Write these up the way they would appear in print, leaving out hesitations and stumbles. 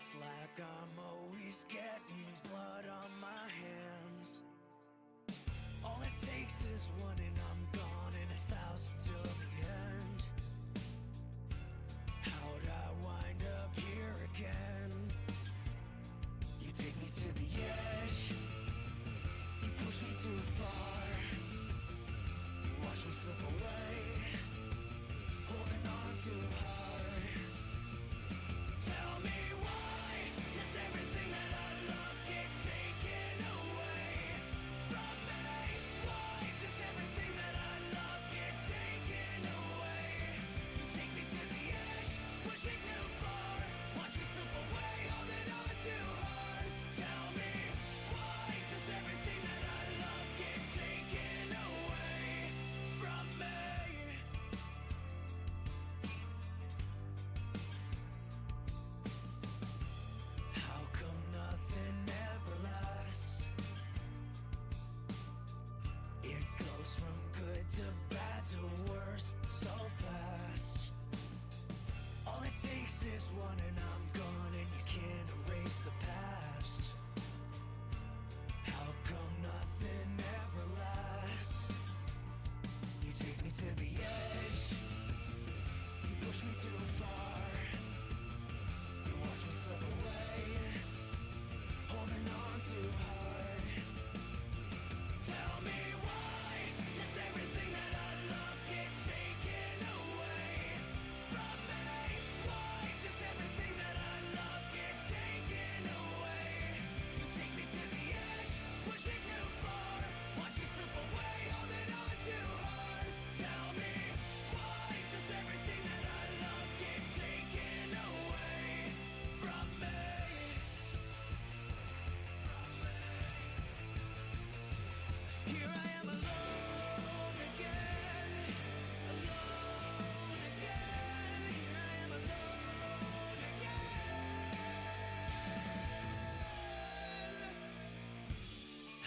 It's like I'm always getting blood on my hands. All it takes is one and I'm gone, and 1,000 till the end. How'd I wind up here again? You take me to the edge, you push me too far, you watch me slip away, holding on too hard. Tell me why does everything that I love get taken away from me? Why does everything that I love get taken away? You take me to the edge, push me too far, watch me slip away, holding on too hard. Tell me why does everything that I love get taken away from me? How come nothing ever lasts? It goes from good to bad to worse so fast. All it takes is one and I'm gone, and you can't erase the past. How come nothing ever lasts? You take me to the edge, you push me too far, you watch me slip away, holding on too hard. Tell me why does everything that I love get taken away from me? Why does everything that I love get taken away? You take me to the edge, push me too far, watch me slip away, holding on too hard. Tell me why does everything that I love get taken away from me? Here I am alone again, alone again. Here I am alone again.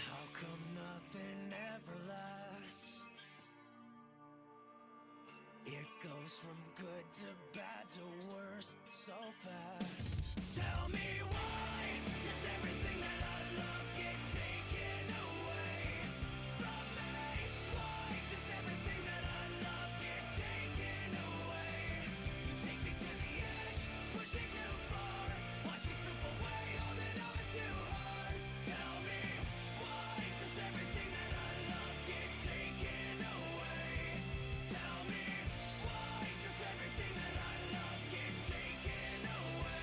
How come nothing ever lasts? It goes from good to bad to worse so fast. Tell me why does everything that I love get taken away from me? Why does everything that I love get taken away? You take me to the edge, push me too far, watch me slip away, holding on too hard. Tell me why does everything that I love get taken away? Tell me why does everything that I love get taken away?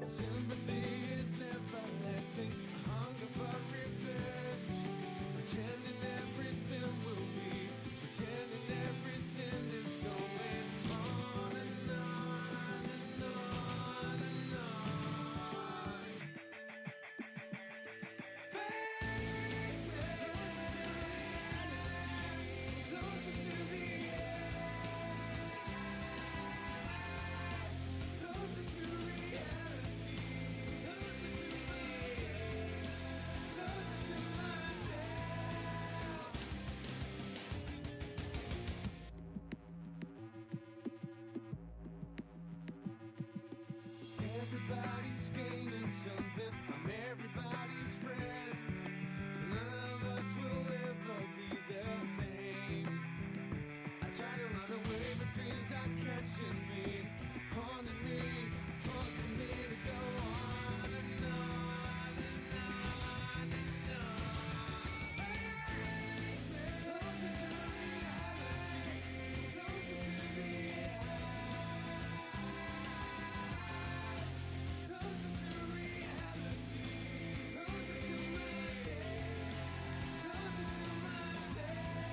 Sympathy is never lasting. A hunger for revenge. Pretending everything will be. Pretending everything is going on and on and on and on. Face me closer to reality, closer to the end, closer to reality, closer to myself, closer to myself. Everybody's gaining something. I'm everybody's friend. None of us will ever be the same. I try to run away, but dreams are catching me, haunting me, forcing me to go on and on and on and on. Closer to reality, closer to the end, closer to reality, closer to myself, closer to myself.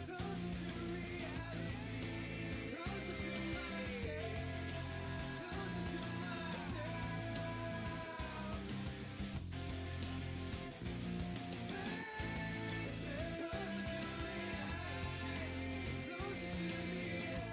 Closer to reality, closer to the end, closer to reality, closer to myself, closer to myself. Closer to reality, closer to the end.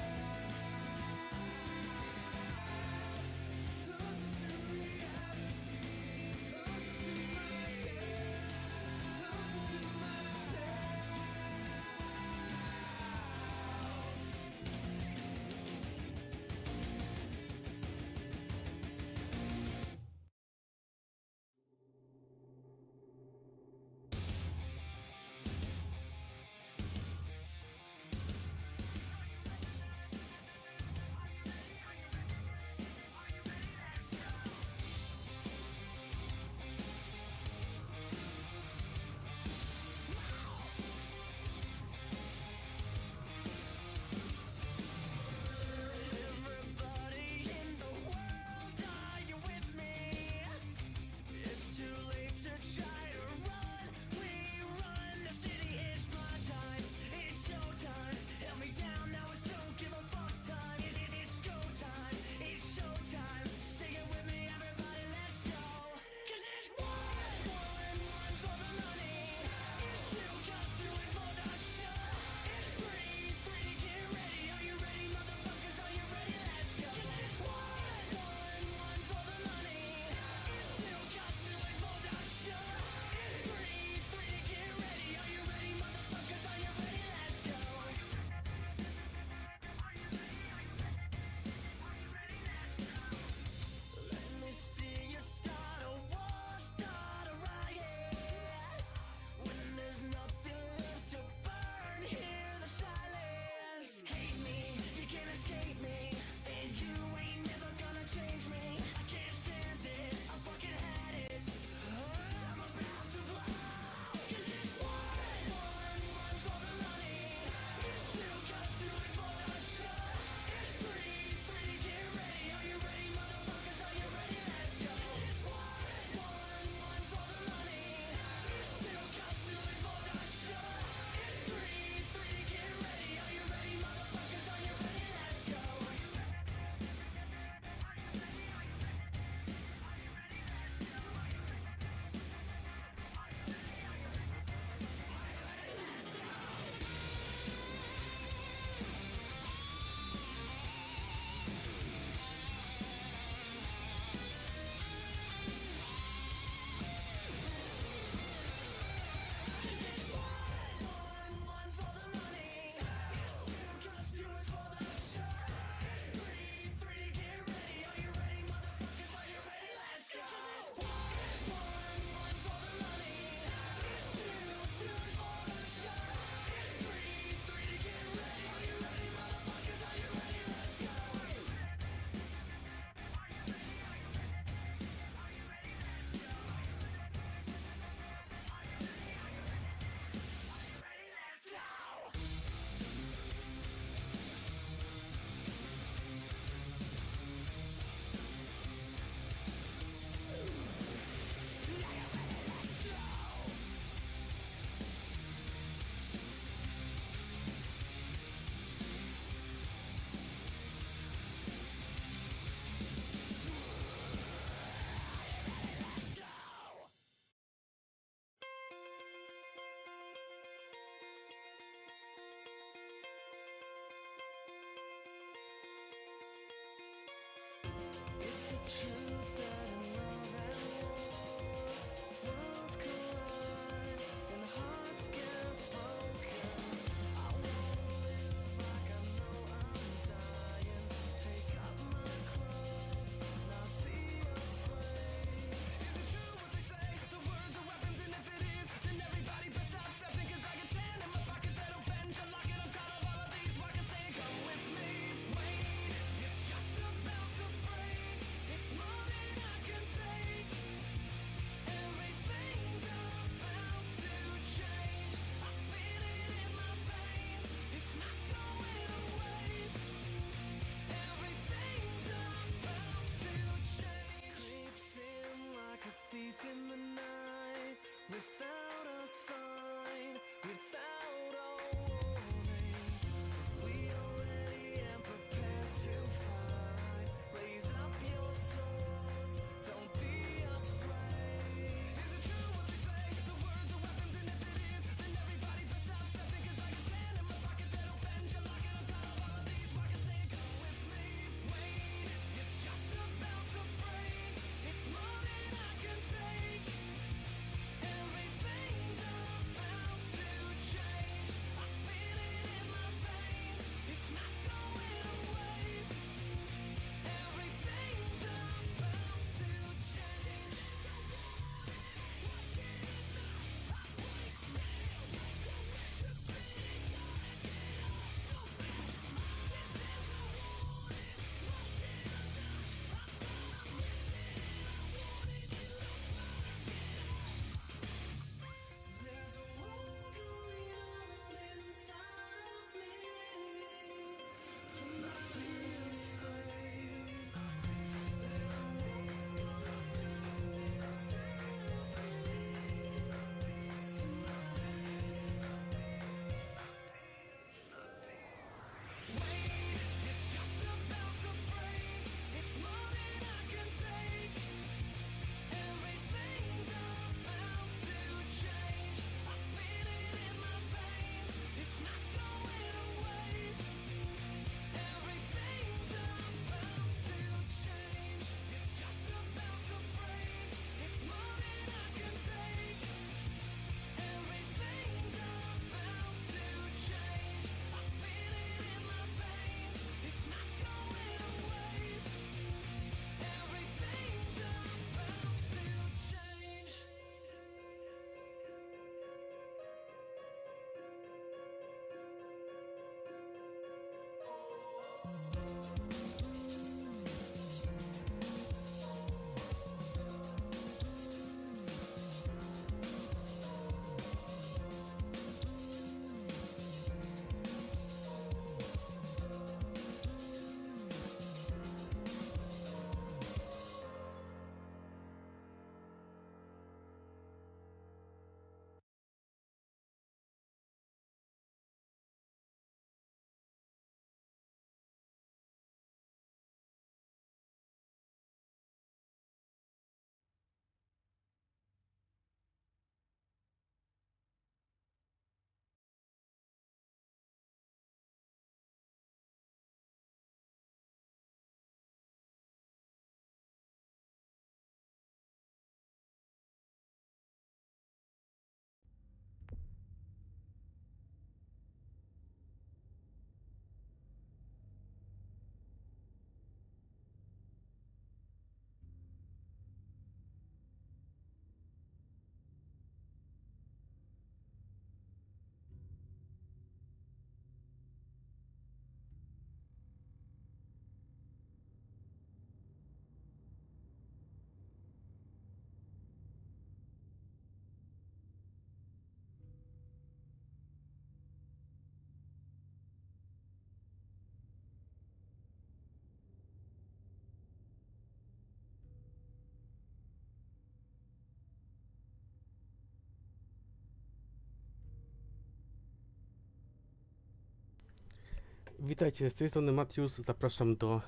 Witajcie, z tej strony Matius, zapraszam do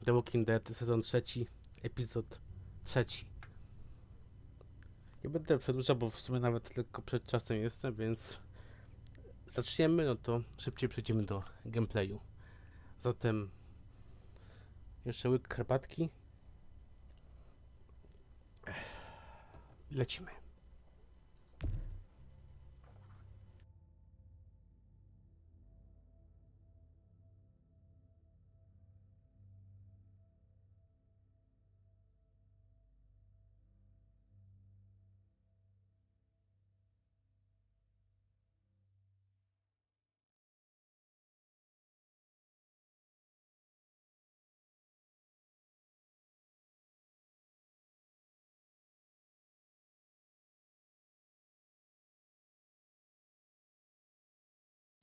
The Walking Dead, sezon 3, epizod 3. Nie będę przedłużał, bo w sumie nawet lekko przed czasem jestem, więc zaczniemy, no to szybciej przejdziemy do gameplayu. Zatem jeszcze łyk herbatki lecimy.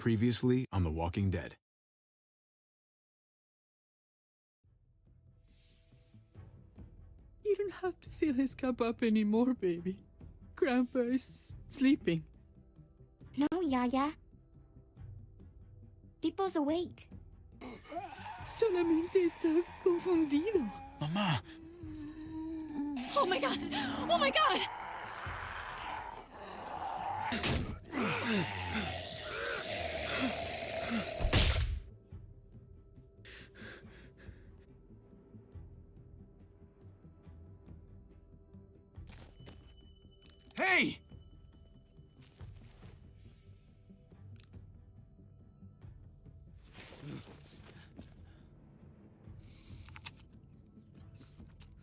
Previously on The Walking Dead. You don't have to fill his cup up anymore, baby. Grandpa is sleeping. No, Yaya. Pipo's awake. Solamente está confundido. Mama! Oh my god! Oh my god! Hey!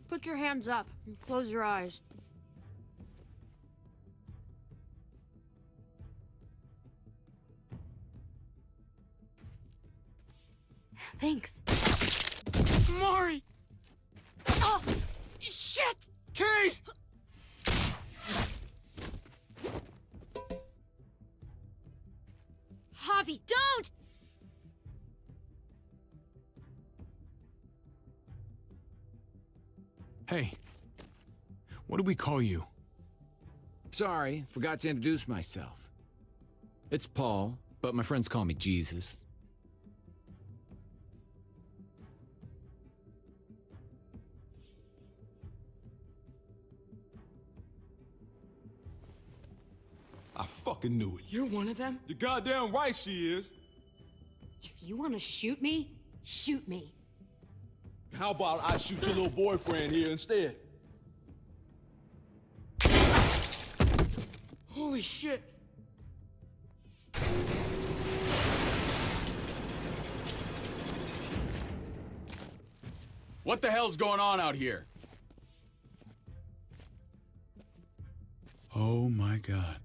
Put your hands up and close your eyes. Thanks. Mari! Oh, shit! Kate! Javi, don't! Hey. What do we call you? Sorry, forgot to introduce myself. It's Paul, but my friends call me Jesus. I fucking knew it. You're one of them? You're goddamn right she is. If you want to shoot me, shoot me. How about I shoot your little boyfriend here instead? Holy shit! What the hell's going on out here? Oh my god.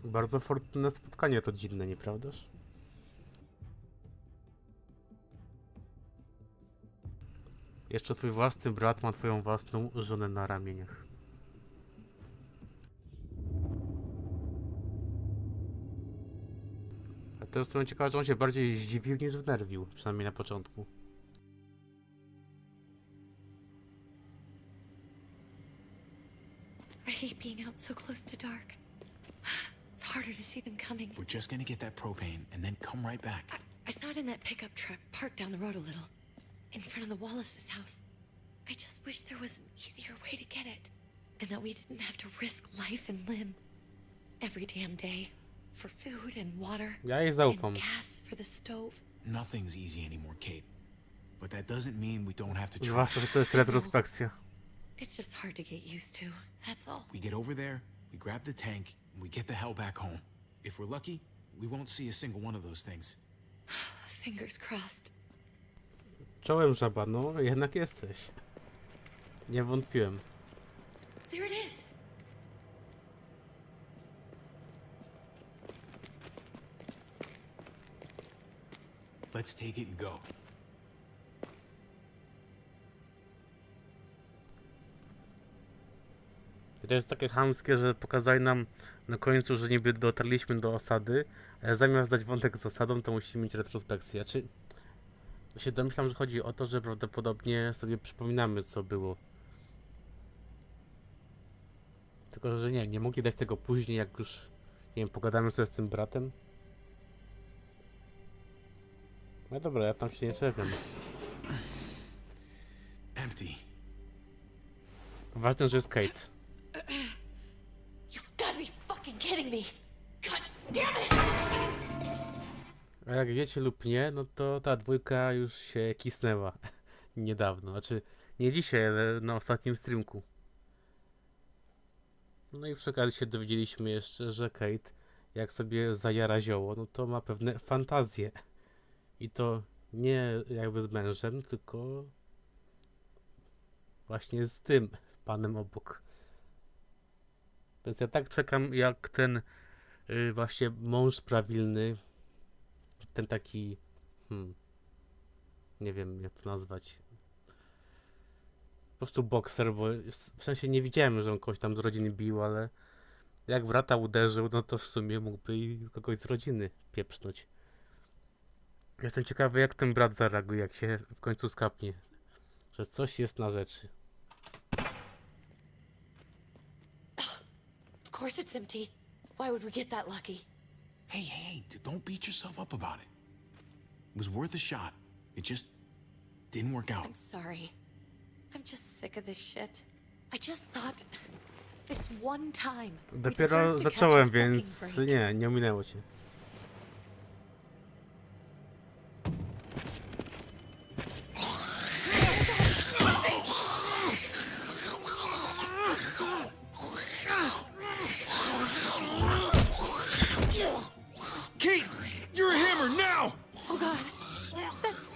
Bardzo fortunne spotkanie rodzinne, nieprawdaż? Jeszcze twój własny brat ma twoją własną żonę na ramieniach. A to jest w sumie ciekawe, że on się bardziej zdziwił niż wnerwił, przynajmniej na początku. I hate being out so close to dark. It's harder to see them coming. We're just gonna get that propane and then come right back. I saw it in that pickup truck parked down the road a little, in front of the Wallace's house. I just wish there was an easier way to get it, and that we didn't have to risk life and limb every damn day for food and water Ja jej and zaufam. gas for the stove. Nothing's easy anymore, Kate. But that doesn't mean we don't have to try. Zwłaszcza, że to jest retrospekcja. It's just hard to get used to, that's all. We get over there, we grab the tank, and we get the hell back home. If we're lucky, we won't see a single one of those things. Fingers crossed. Czołem żaba, no jednak jesteś. Nie wątpiłem. There it is! Let's take it and go. I to jest takie chamskie, że pokazali nam na końcu, że niby dotarliśmy do osady, ale zamiast dać wątek z osadą, to musimy mieć retrospekcję. Czy się domyślam, że chodzi o to, że prawdopodobnie sobie przypominamy, co było. Tylko, że nie mogli dać tego później, jak już, nie wiem, pogadamy sobie z tym bratem. No dobra, ja tam się nie czepiam. Empty. Ważne, że jest Kate. You've got to be fucking kidding me! God damn it! A jak wiecie lub nie, no to ta dwójka już się kisnęła niedawno. Znaczy, nie dzisiaj, ale na ostatnim streamku. No i przy okazji się dowiedzieliśmy jeszcze, że Kate, jak sobie zajara zioło, no to ma pewne fantazje. I to nie jakby z mężem, tylko właśnie z tym panem obok. Więc ja tak czekam, jak ten właśnie mąż prawilny, ten taki, nie wiem jak to nazwać, po prostu bokser, bo w sensie nie widziałem, że on kogoś tam z rodziny bił, ale jak brata uderzył, no to w sumie mógłby i kogoś z rodziny pieprznąć. Jestem ciekawy, jak ten brat zareaguje, jak się w końcu skapnie, że coś jest na rzeczy. Of course it's empty. Why would we get that lucky? Hey, don't beat yourself up about it. It was worth a shot. It just didn't work out. I'm sorry. I'm just sick of this shit. I just thought this one time. we Dopiero deserve to catch a zacząłem, fucking więc break. nie ominęło cię. Kate, you're a hammer now! Oh God, that's.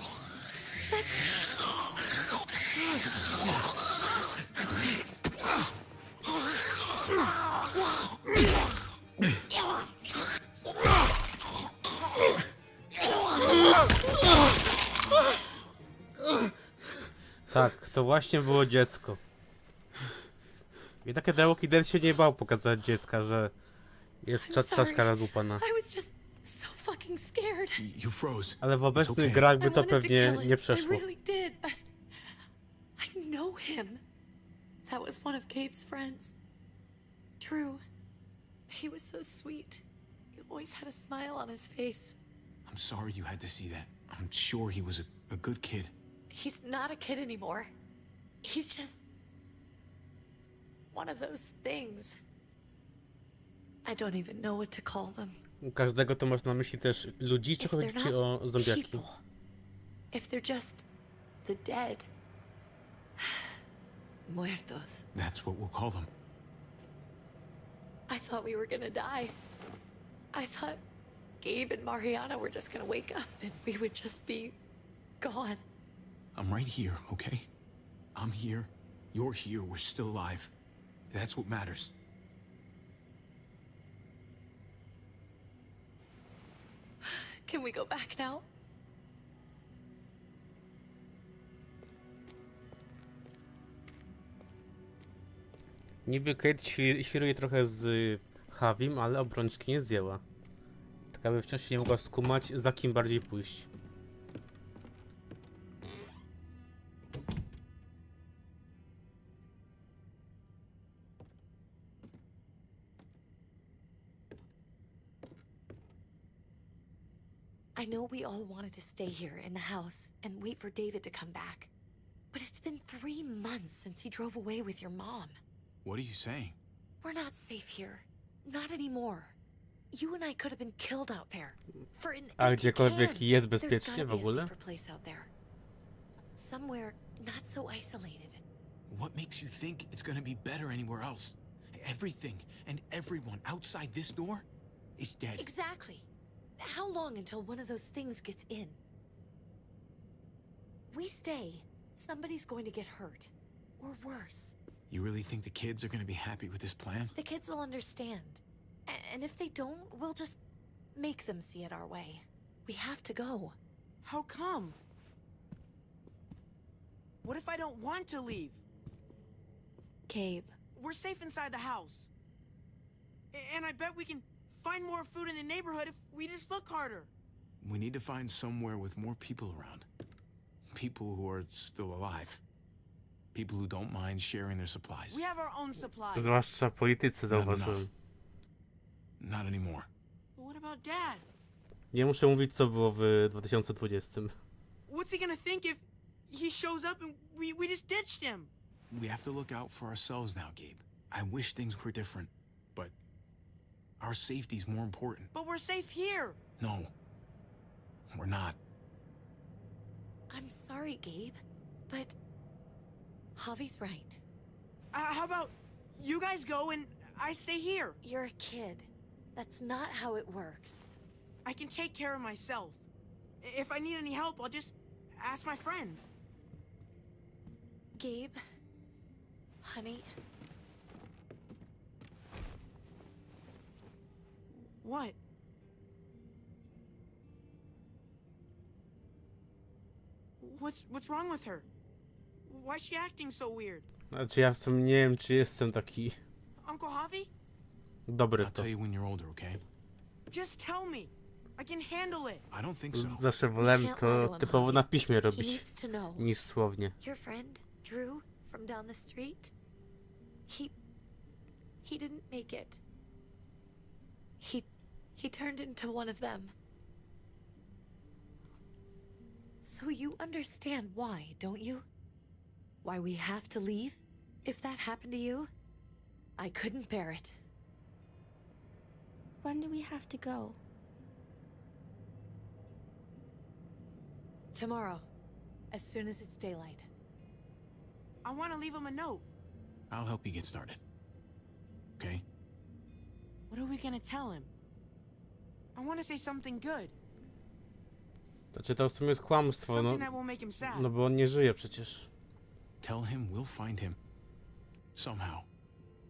Tak, to właśnie było dziecko. I takie The Walking Dead się nie bał pokazać dziecka, że jest I'm sorry. czaszka rozłupana. I was just so fucking scared. You froze. Ale w It's obecnych okay. grach I by to wanted to pewnie kill it. nie przeszło. I really did, but I know him. That was one of Gabe's friends. Drew. He was so sweet. He always had a smile on his face. I'm sorry you had to see that. I'm sure he was a good kid. He's not a kid anymore. He's just one of those things. I don't even know what to call them. U każdego to masz na myśli też ludzi, czy If chodzi they're ci o not zombiaki? people, if they're just the dead, muertos. That's what we'll call them. I thought we were gonna die. I thought Gabe and Mariana were just gonna wake up and we would just be gone. I'm right here, okay? I'm here. You're here. We're still alive. That's what matters. Can we go back now? Niby Kate świruje trochę z Javim, ale obrączki nie zdjęła. Tak aby wciąż się nie mogła skumać, za kim bardziej pójść. I know we all wanted to stay here in the house and wait for David to come back. But it's been 3 months since he drove away with your mom. What are you saying? We're not safe here. Not anymore. You and I could have been killed out there. For an A empty gdziekolwiek can. jest There's bezpiecznie gotta w be a ogóle? safer place out there. Somewhere not so isolated. What makes you think it's gonna be better anywhere else? Everything and everyone outside this door is dead. Exactly. How long until one of those things gets in? We stay, somebody's going to get hurt. Or worse. You really think the kids are gonna be happy with this plan? The kids will understand. And if they don't, we'll just make them see it our way. We have to go. How come? What if I don't want to leave? Gabe. We're safe inside the house. And I bet we can find more food in the neighborhood if we just look harder. We need to find somewhere with more people around. People who are still alive. People who don't mind sharing their supplies. We have our own supplies. Zwłaszcza politycy, zauważyłem. Not anymore. But what about Dad? Nie muszę mówić, co było w 2020. What's he gonna think if he shows up and we just ditched him? We have to look out for ourselves now, Gabe. I wish things were different, but our safety's more important. But we're safe here. No, we're not. I'm sorry, Gabe, but Javi's right. How about you guys go and I stay here? You're a kid. That's not how it works. I can take care of myself. If I need any help, I'll just ask my friends. Gabe, honey, What? What's wrong with her? Why's she acting so weird? Znaczy ja w sumie nie wiem, czy jestem taki Uncle Javi? dobry I'll w to. tell you when you're older, okay? Just tell me. I can handle it. I don't think so. Zawsze wolałem to typowo na piśmie he robić, needs to know. niż słownie. Your friend, Drew, from down the street, he didn't make it. He turned into one of them. So you understand why, don't you? Why we have to leave? If that happened to you, I couldn't bear it. When do we have to go? Tomorrow, as soon as it's daylight. I want to leave him a note. I'll help you get started. Okay? What are we gonna tell him? I want to say something good. Znaczy to w sumie jest kłamstwo, no, Something that won't make him sad. no bo on nie żyje przecież. Tell him we'll find him. Somehow.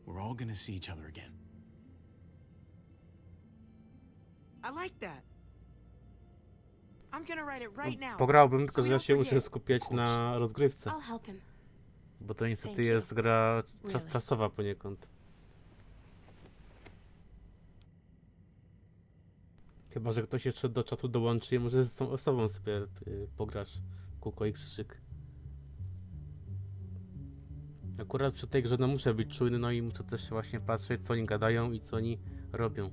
We're all gonna see each other again. I like that. I'm gonna write it right now. Pograłbym, so tylko we że ja don't się muszę forget. skupiać na rozgrywce, I'll help him. bo to niestety Thank you. jest gra Really. czasowa poniekąd. Chyba że ktoś jeszcze do czatu dołączy i może z tą osobą sobie pograsz w kółko i krzyżyk. Akurat przy tej grze no muszę być czujny, no i muszę też właśnie patrzeć, co oni gadają i co oni robią.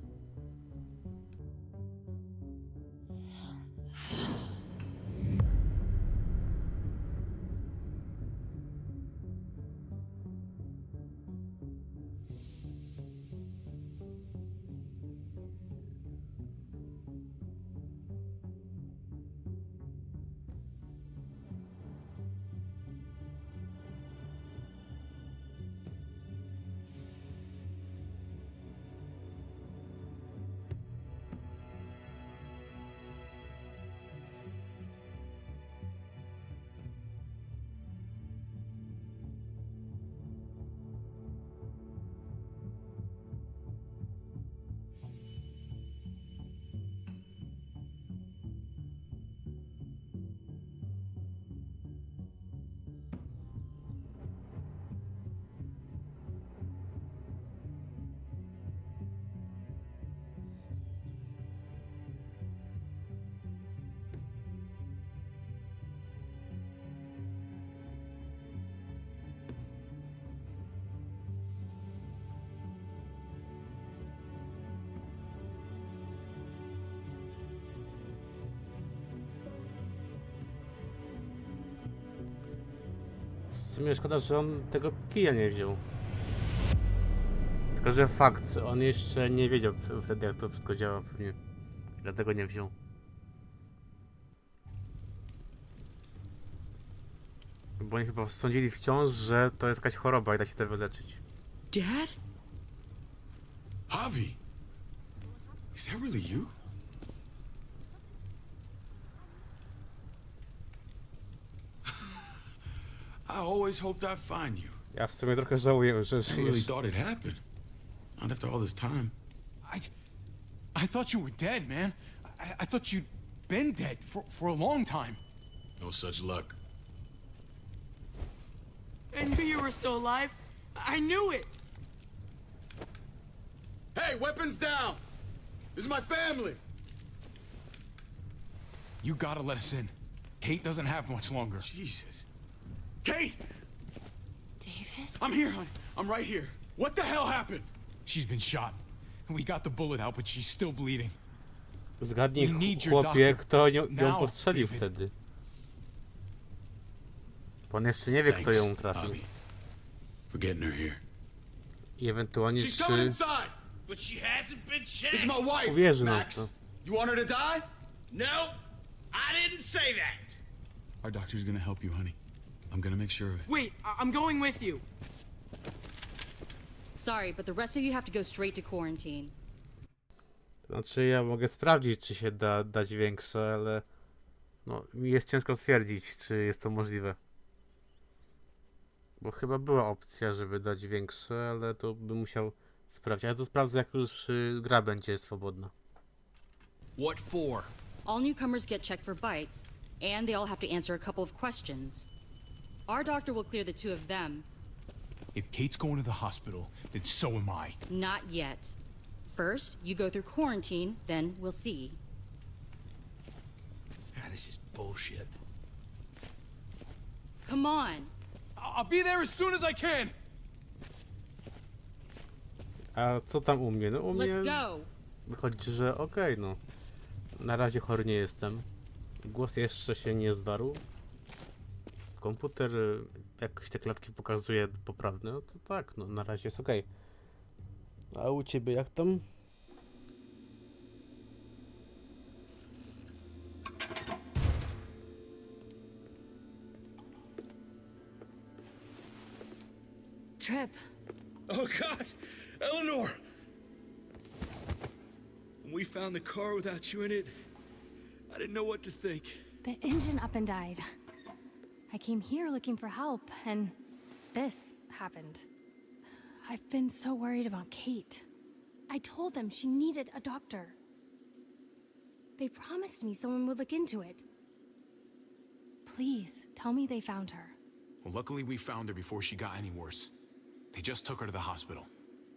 W sumie szkoda, że on tego kija nie wziął. Tylko, że fakt, on jeszcze nie wiedział wtedy, jak to wszystko działa pewnie. Dlatego nie wziął. Bo oni chyba sądzili wciąż, że to jest jakaś choroba i da się to wyleczyć. Dad? Javi, is that really you? I always hoped I'd find you. Ja w sumie trochę żałuję, że I never really żyjesz. thought it happened. Not after all this time. I thought you were dead, man. I thought you'd been dead for a long time. No such luck. I knew you were still alive. I knew it. Hey, weapons down! This is my family! You gotta let us in. Kate doesn't have much longer. Jesus. Kate! David? I'm here, honey. I'm right here. What the hell happened? She's been shot. We got the bullet out, but she's still bleeding. Zgadnij, We need your chłopie, doctor. kto ją Now, postrzelił David. wtedy. Bo on jeszcze nie wie, kto ją Thanks, trafił. Javi. for getting her here. I ewentualnie She's coming czy inside, but she hasn't been changed. This is my wife, uwierzy nam w Max. to. You want her to die? No, I didn't say that. Our doctor's gonna help you, honey. I'm gonna make sure of it. Wait, I'm going with you. Sorry, but the rest of you have to go straight to quarantine. Znaczy ja mogę sprawdzić, czy się da dać większe, ale no mi jest ciężko stwierdzić, czy jest to możliwe. Bo chyba była opcja, żeby dać większe, ale to bym musiał sprawdzić. Ja to sprawdzę, jak już gra będzie swobodna. What for? All newcomers get checked for bites, and they all have to answer a couple of questions. Our doctor will clear the two of them. If Kate's going to the hospital, then so am I. Not yet. First, you go through quarantine, then we'll see. This is bullshit. Come on. I'll be there as soon as I can. A co tam u mnie? No u mnie Let's go. wychodzi, że okej, no. Na razie chory nie jestem. Głos jeszcze się nie zdarł. Komputer jakoś te klatki pokazuje poprawne, no to tak, no na razie jest okej. A u ciebie jak tam? Trip. Oh God, Eleanor! When we found the car without you in it, I didn't know what to think. The engine up and died. I came here looking for help, and this happened. I've been so worried about Kate. I told them she needed a doctor. They promised me someone would look into it. Please, tell me they found her. Well, luckily we found her before she got any worse. They just took her to the hospital.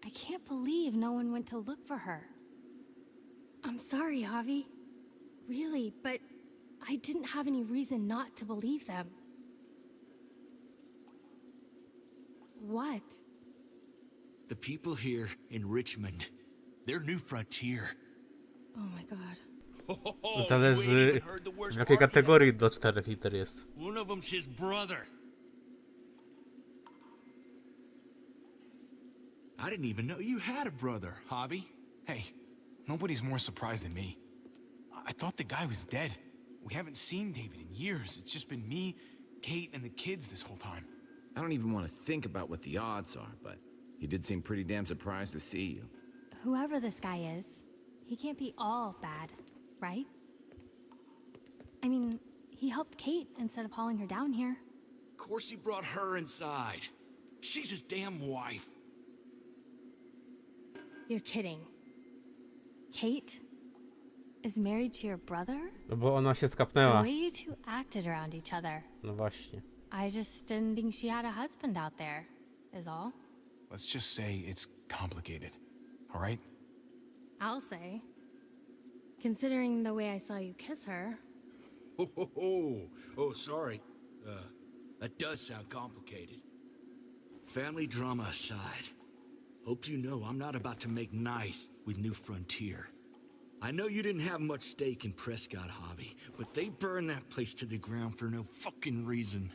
I can't believe no one went to look for her. I'm sorry, Javi. Really, but I didn't have any reason not to believe them. What? The people here in Richmond, their new frontier. Oh my god. Zależy w jakiej kategorii do 4 liter jest. One of them's his brother. I didn't even know you had a brother, Javi. Hey, nobody's more surprised than me. I thought the guy was dead. We haven't seen David in years. It's just been me, Kate, and the kids this whole time. I don't even want to think about what the odds are, but he did seem pretty damn surprised to see you. Whoever this guy is, he can't be all bad, right? I mean, he helped Kate instead of hauling her down here. Of course he brought her inside. She's his damn wife. You're kidding. Kate is married to your brother? No bo ona się The skapnęła. way you two acted around each other. No właśnie. I just didn't think she had a husband out there, is all. Let's just say it's complicated, all right? I'll say. Considering the way I saw you kiss her. Oh, sorry. That does sound complicated. Family drama aside, hope you know I'm not about to make nice with New Frontier. I know you didn't have much stake in Prescott, Javi, but they burned that place to the ground for no fucking reason.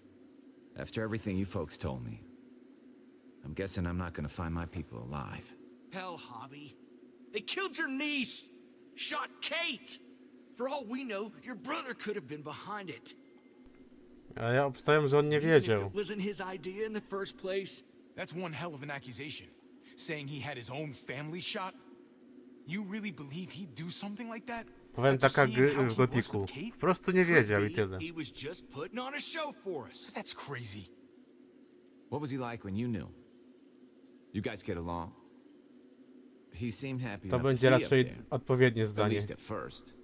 After everything you folks told me, I'm guessing I'm not gonna find my people alive. Hell, Javi. They killed your niece! Shot Kate! For all we know, your brother could have been behind it. A ja obstawiam, że on nie Even if wiedział. it wasn't his idea in the first place. That's one hell of an accusation. Saying he had his own family shot? You really believe he'd do something like that? Powiem After taka seeing how w he was gotiku. with Kate? Po prostu nie wiedział i tyle. He was just putting on a show for us. That's crazy. What was he like when you knew? You guys get along? He seemed happy To enough to będzie see you up raczej there. odpowiednie At zdanie. least at first.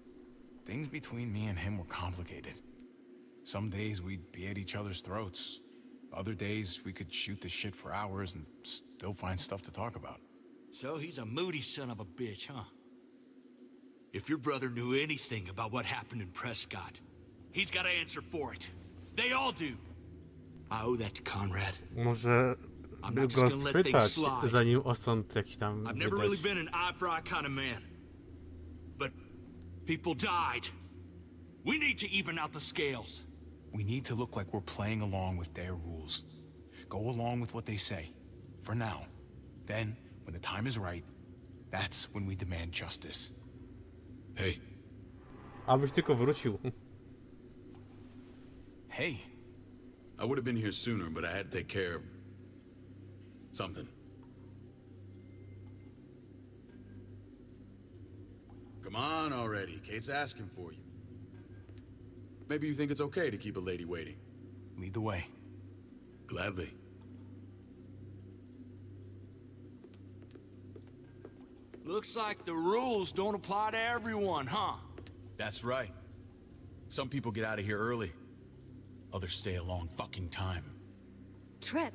Things between me and him were complicated. Some days we'd be at each other's throats. Other days we could shoot the shit for hours and still find stuff to talk about. So he's a moody son of a bitch, huh? If your brother knew anything about what happened in Prescott, he's got to answer for it. They all do. I owe that to Conrad. Może I'm by not go just gonna let things spytać, slide. zanim osąd jakiś tam I've never really wydać. been an eye for eye kind of man. But people died. We need to even out the scales. We need to look like we're playing along with their rules. Go along with what they say. For now. Then, when the time is right, that's when we demand justice. Hey. Abyś tylko wrócił. Hey. I would have been here sooner, but I had to take care of something. Come on already. Kate's asking for you. Maybe you think it's okay to keep a lady waiting. Lead the way. Gladly. Looks like the rules don't apply to everyone, huh? That's right. Some people get out of here early. Others stay a long fucking time. Trip,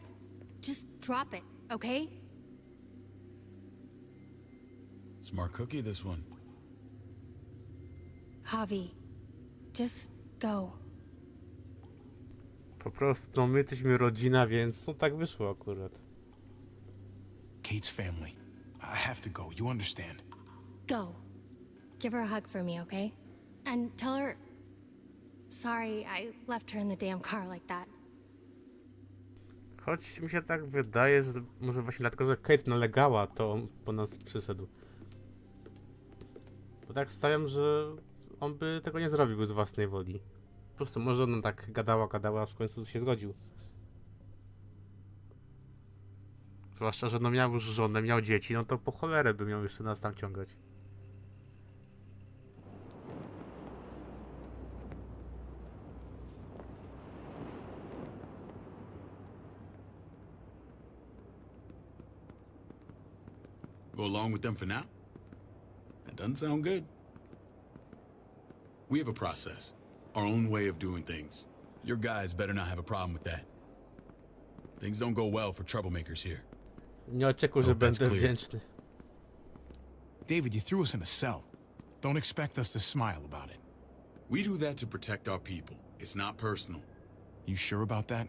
just drop it, okay? Smart cookie, this one. Javi, just go. Po prostu, no my jesteśmy rodzina, więc no tak wyszło akurat. Kate's family. I have to go, you understand? Go. Give her a hug for me, okay? And tell her... Sorry, I left her in the damn car like that. Choć mi się tak wydaje, że może właśnie dlatego, że Kate nalegała, to on po nas przyszedł. Bo tak stawiam, że on by tego nie zrobił z własnej woli. Po prostu może ona tak gadała, aż w końcu się zgodził. Zwłaszcza, że no miał już żonę, miał dzieci, no to po cholerę by miał jeszcze nas tam ciągać. Go along with them for now? That doesn't sound good. We have a process, our own way of doing things. Your guys better not have a problem with that. Things don't go well for troublemakers here. Nie oczekuj, że będę wdzięczny. David, you threw us in a cell. Don't expect us to smile about it. We do that to protect our people. It's not personal. You sure about that?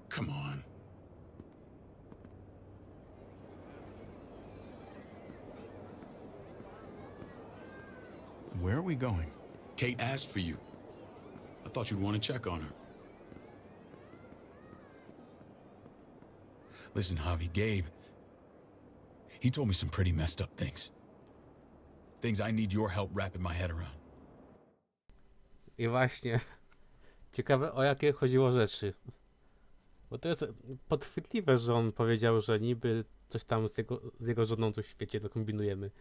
Come on. Where are we going? Kate asked for you. I thought you'd want to check on her. Listen, Javi, Gabe, he told me some pretty messed up things. Things I need your help wrapping my head around. I właśnie, ciekawe o jakie chodziło rzeczy. Bo to jest podchwytliwe, że on powiedział, że niby coś tam z jego żoną coś w świecie dokombinujemy.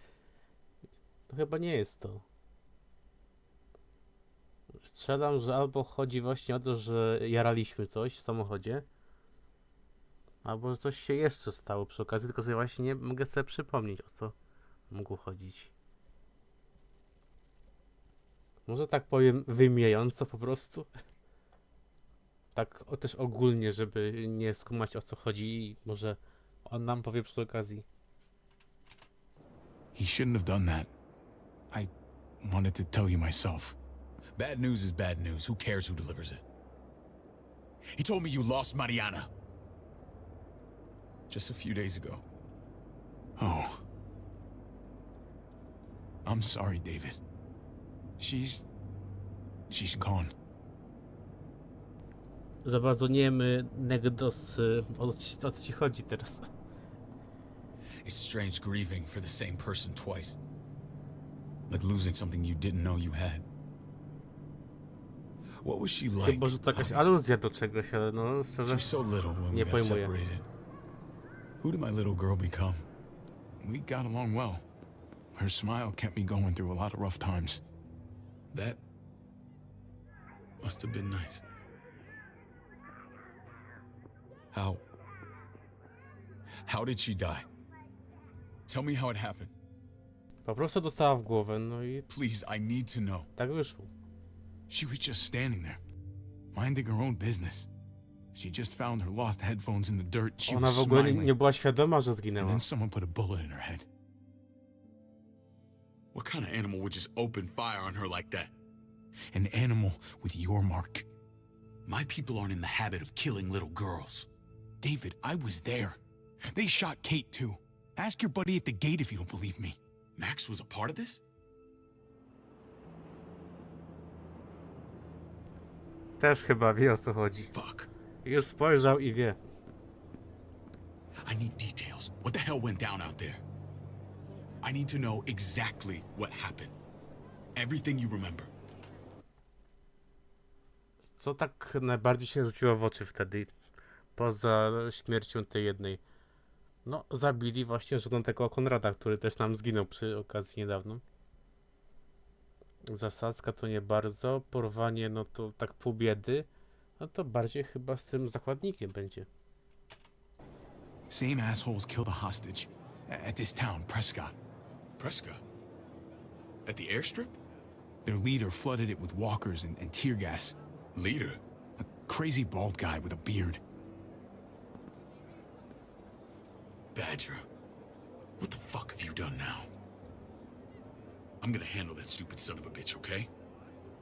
To chyba nie jest to. Strzelam, że albo chodzi właśnie o to, że jaraliśmy coś w samochodzie, albo że coś się jeszcze stało przy okazji, tylko że właśnie nie mogę sobie przypomnieć, o co mogło chodzić. Może tak powiem wymijająco po prostu. Tak też ogólnie, żeby nie skumać o co chodzi i może on nam powie przy okazji. He shouldn't have done that. I wanted to tell you myself. Bad news is bad news. Who cares who delivers it? He told me you lost Mariana. Just a few days ago. Oh. I'm sorry, David. She's gone. Za bardzo nie wiemy, Negdos, o co ci chodzi teraz. It's strange grieving for the same person twice. Like losing something you didn't know you had. What was she like? Chyba, że to jakaś aluzja do czegoś, ale no szczerze She was so little when nie we got pojmuję. separated. Who did my little girl become? We got along well. Her smile kept me going through a lot of rough times. That must have been nice. How did she die? Tell me how it happened. Po prostu dostała w głowę, no i Please, I need to know. tak wyszło. She was just standing there, minding her own business. She just found her lost headphones in the dirt. She Ona was w ogóle smiling. nie była świadoma, że And zginęła. then someone put a bullet in her head. What kind of animal would just open fire on her like that? An animal with your mark. My people aren't in the habit of killing little girls. David, I was there. They shot Kate too. Ask your buddy at the gate if you don't believe me. Max was a part of this? Też chyba wie o co chodzi. Fuck. Już spojrzał i wie. I need details. What the hell went down out there? I need to know exactly what happened. Everything you remember. Co tak najbardziej się rzuciło w oczy wtedy? Poza śmiercią tej jednej. No, zabili właśnie żonę tego Konrada, który też nam zginął przy okazji niedawno. Zasadzka to nie bardzo. Porwanie, no to tak pół biedy. No to bardziej chyba z tym zakładnikiem będzie. Same assholes killed a hostage at this town, Prescott. Prescott? At the airstrip? Their leader flooded it with walkers and tear gas. Leader? A crazy bald guy with a beard. Badger, what the fuck have you done now? I'm gonna handle that stupid son of a bitch, okay?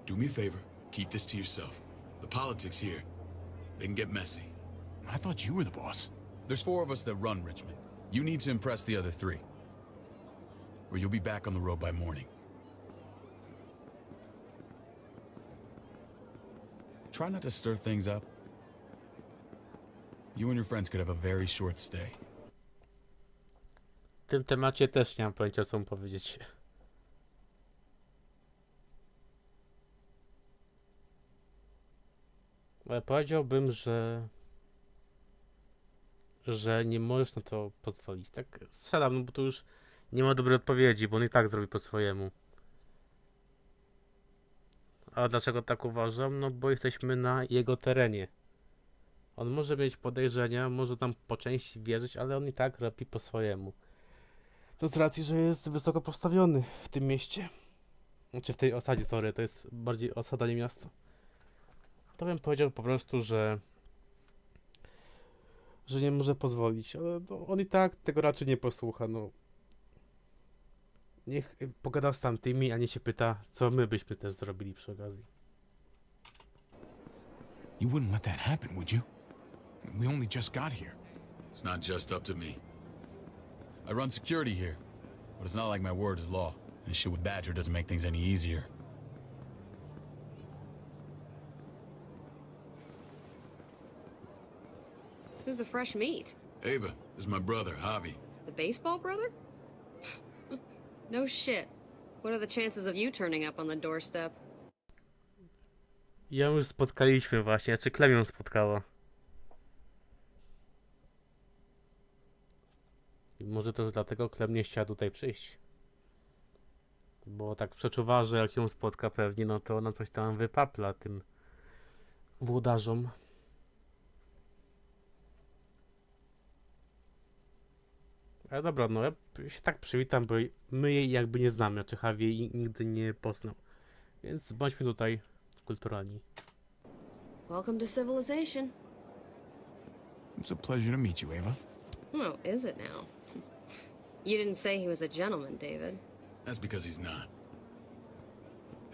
Do me a favor, keep this to yourself. The politics here, they can get messy. I thought you were the boss. There's 4 of us that run Richmond. You need to impress the other 3. Or you'll be back on the road by morning. Try not to stir things up. You and your friends could have a very short stay. W tym temacie też nie mam pojęcia, co mu powiedzieć. Ale powiedziałbym, że nie możesz na to pozwolić. Tak strzelam, no bo tu już nie ma dobrej odpowiedzi, bo on i tak zrobi po swojemu. A dlaczego tak uważam? No bo jesteśmy na jego terenie. On może mieć podejrzenia, może tam po części wierzyć, ale on i tak robi po swojemu. No z racji, że jest wysoko postawiony w tym mieście. Znaczy w tej osadzie, sorry, to jest bardziej osada, nie miasto. To bym powiedział po prostu, że nie może pozwolić, ale no, on i tak tego raczej nie posłucha, no. Niech pogada z tamtymi, a nie się pyta, co my byśmy też zrobili przy okazji. You wouldn't let that happen, would you? We only just got here. It's not just up to me. I run security here, but it's not like my word is law. This shit with Badger doesn't make things any easier. Who's the fresh meat? Ava, this is my brother, Javi. The baseball brother? No shit. What are the chances of you turning up on the doorstep? Ją już spotkaliśmy właśnie, czy Clem ją spotkała. I może też dlatego Clem nie chciała tutaj przyjść. Bo tak przeczuwa, że jak ją spotka pewnie, no to ona coś tam wypapla tym włodarzom. Ale dobra, no ja się tak przywitam, bo my jej jakby nie znamy, czy Javi jej nigdy nie poznał. Więc bądźmy tutaj kulturalni. Welcome to civilization. It's a pleasure to meet you, Ava. Oh, is it now? You didn't say he was a gentleman, David. That's because he's not.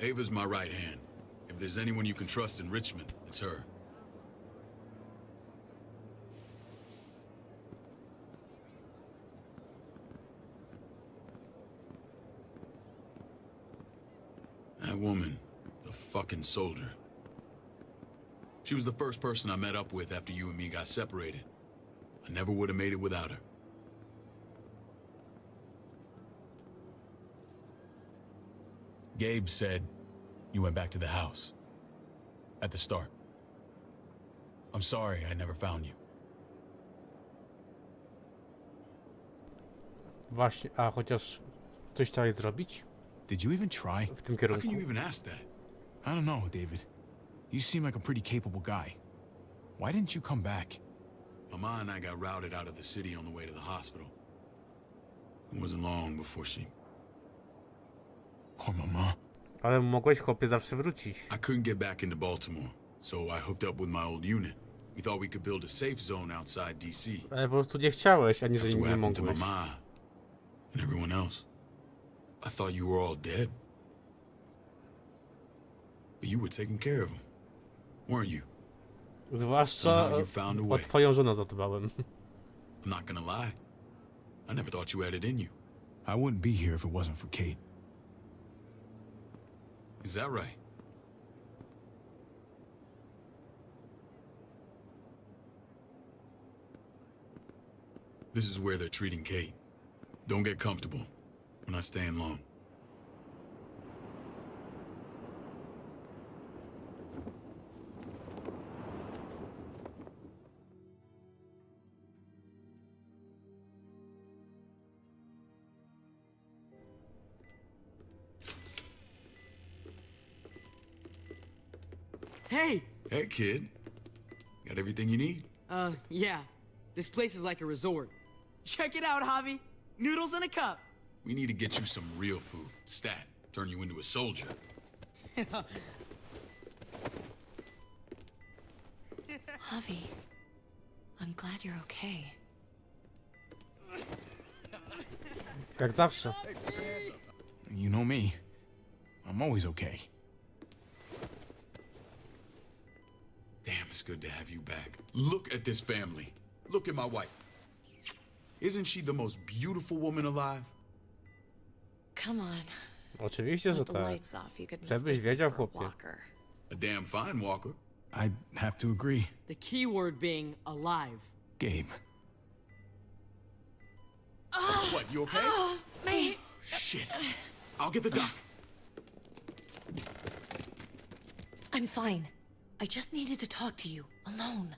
Ava's my right hand. If there's anyone you can trust in Richmond, it's her. That woman, the fucking soldier. She was the first person I met up with after you and me got separated. I never would have made it without her. Gabe said you went back to the house. At the start. I'm sorry I never found you. Właśnie, a chociaż coś chciałeś zrobić? Did you even try? W tym How kierunku. can you even ask that? I don't know, David. You seem like a pretty capable guy. Why didn't you come back? Mama and I got routed out of the city on the way to the hospital. It wasn't long before she... Poor Mama. Ale mogłeś, chłopie, zawsze wrócić. I couldn't get back into Baltimore, so I hooked up with my old unit. We thought we could build a safe zone outside DC. Ale po prostu nie chciałeś, ani że After what nie happened to mogłeś. Mama and everyone else, I thought you were all dead. But you were taking care of them, weren't you? Zwłaszcza Somehow you found a o way. twoją żonę zadbałem. I'm not gonna lie. I never thought you had it in you. I wouldn't be here if it wasn't for Kate. Is that right? This is where they're treating Kate. Don't get comfortable. We're not staying long. Hey! Hey, kid. Got everything you need? Yeah. This place is like a resort. Check it out, Javi. Noodles in a cup. We need to get you some real food. Stat. Turn you into a soldier. Javi, I'm glad you're okay. Jak zawsze. You know me. I'm always okay. Damn, it's good to have you back. Look at this family. Look at my wife. Isn't she the most beautiful woman alive? Come on. Oczywiście, że With the tak. lights off, you could Żebyś mistake me wiedział, for a chłopie. walker. A damn fine walker. I'd have to agree. The key word being alive. Gabe. What, you okay? Me. Shit. I'll get the doc. I'm fine. I just needed to talk to you, alone.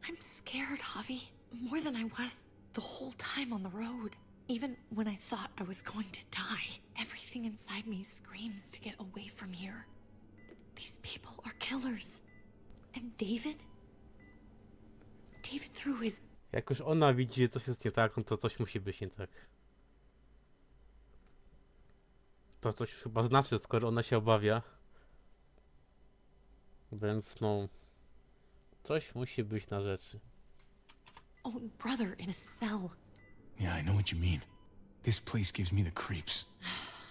I'm scared, Javi. More than I was the whole time on the road. Even when I thought I was going to die, everything inside me screams to get away from here. These people are killers. And David? David threw his... Jak już ona widzi, że coś jest nie tak, no to coś musi być nie tak. To coś chyba znaczy, skoro ona się obawia. Więc no... Coś musi być na rzeczy. own brother in a cell. Yeah, I know what you mean. This place gives me the creeps.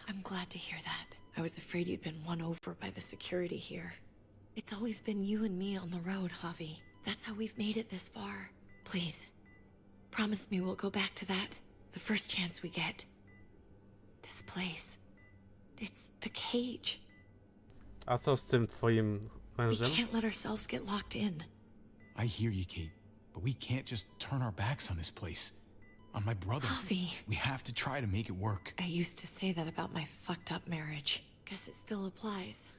I'm glad to hear that. I was afraid you'd been won over by the security here. It's always been you and me on the road, Javi. That's how we've made it this far. Please, promise me we'll go back to that the first chance we get. This place, it's a cage. A co z tym twoim We mężem? can't let ourselves get locked in. I hear you, Kate, but we can't just turn our backs on this place. On my brother. Javi. We have to try to make it work. I used to say that about my fucked up marriage. Guess it still applies.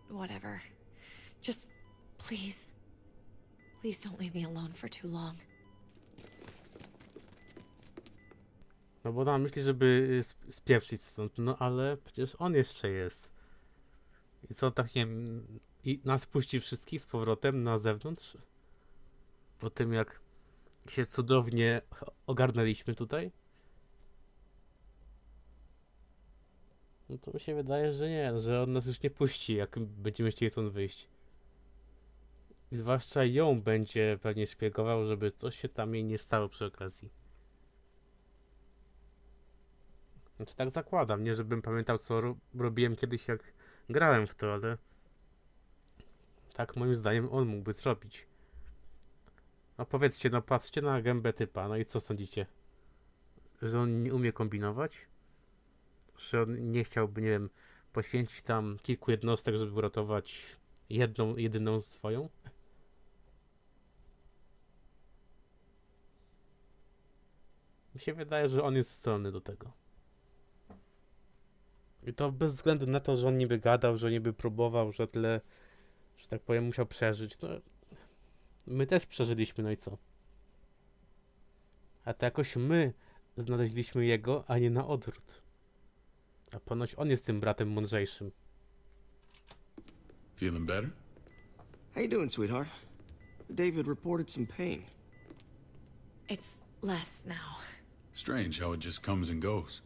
Whatever. Just, please. Please don't leave me alone for too long. No bo ona myśli, żeby spieprzyć stąd, no ale przecież on jeszcze jest. I co, tak nie wiem, i nas puści wszystkich z powrotem na zewnątrz? Po tym jak się cudownie ogarnęliśmy tutaj? No to mi się wydaje, że nie, że on nas już nie puści, jak będziemy chcieli stąd wyjść. I zwłaszcza ją będzie pewnie szpiegował, żeby coś się tam jej nie stało przy okazji. Znaczy tak zakładam, nie żebym pamiętał co robiłem kiedyś jak grałem w to, ale tak moim zdaniem on mógłby zrobić. No powiedzcie, no patrzcie na gębę typa, no i co sądzicie? Że on nie umie kombinować? Że on nie chciałby, nie wiem, poświęcić tam kilku jednostek, żeby uratować jedną, jedyną swoją? Mi się wydaje, że on jest zdolny do tego. I to bez względu na to, że on niby gadał, że niby próbował, że tyle, że tak powiem, musiał przeżyć. No, my też przeżyliśmy, no i co? A to jakoś my znaleźliśmy jego, a nie na odwrót. A ponoć on jest tym bratem mądrzejszym. Feeling better? How you doing, sweetheart? David reported some pain. It's less now. Strange how it just comes and goes.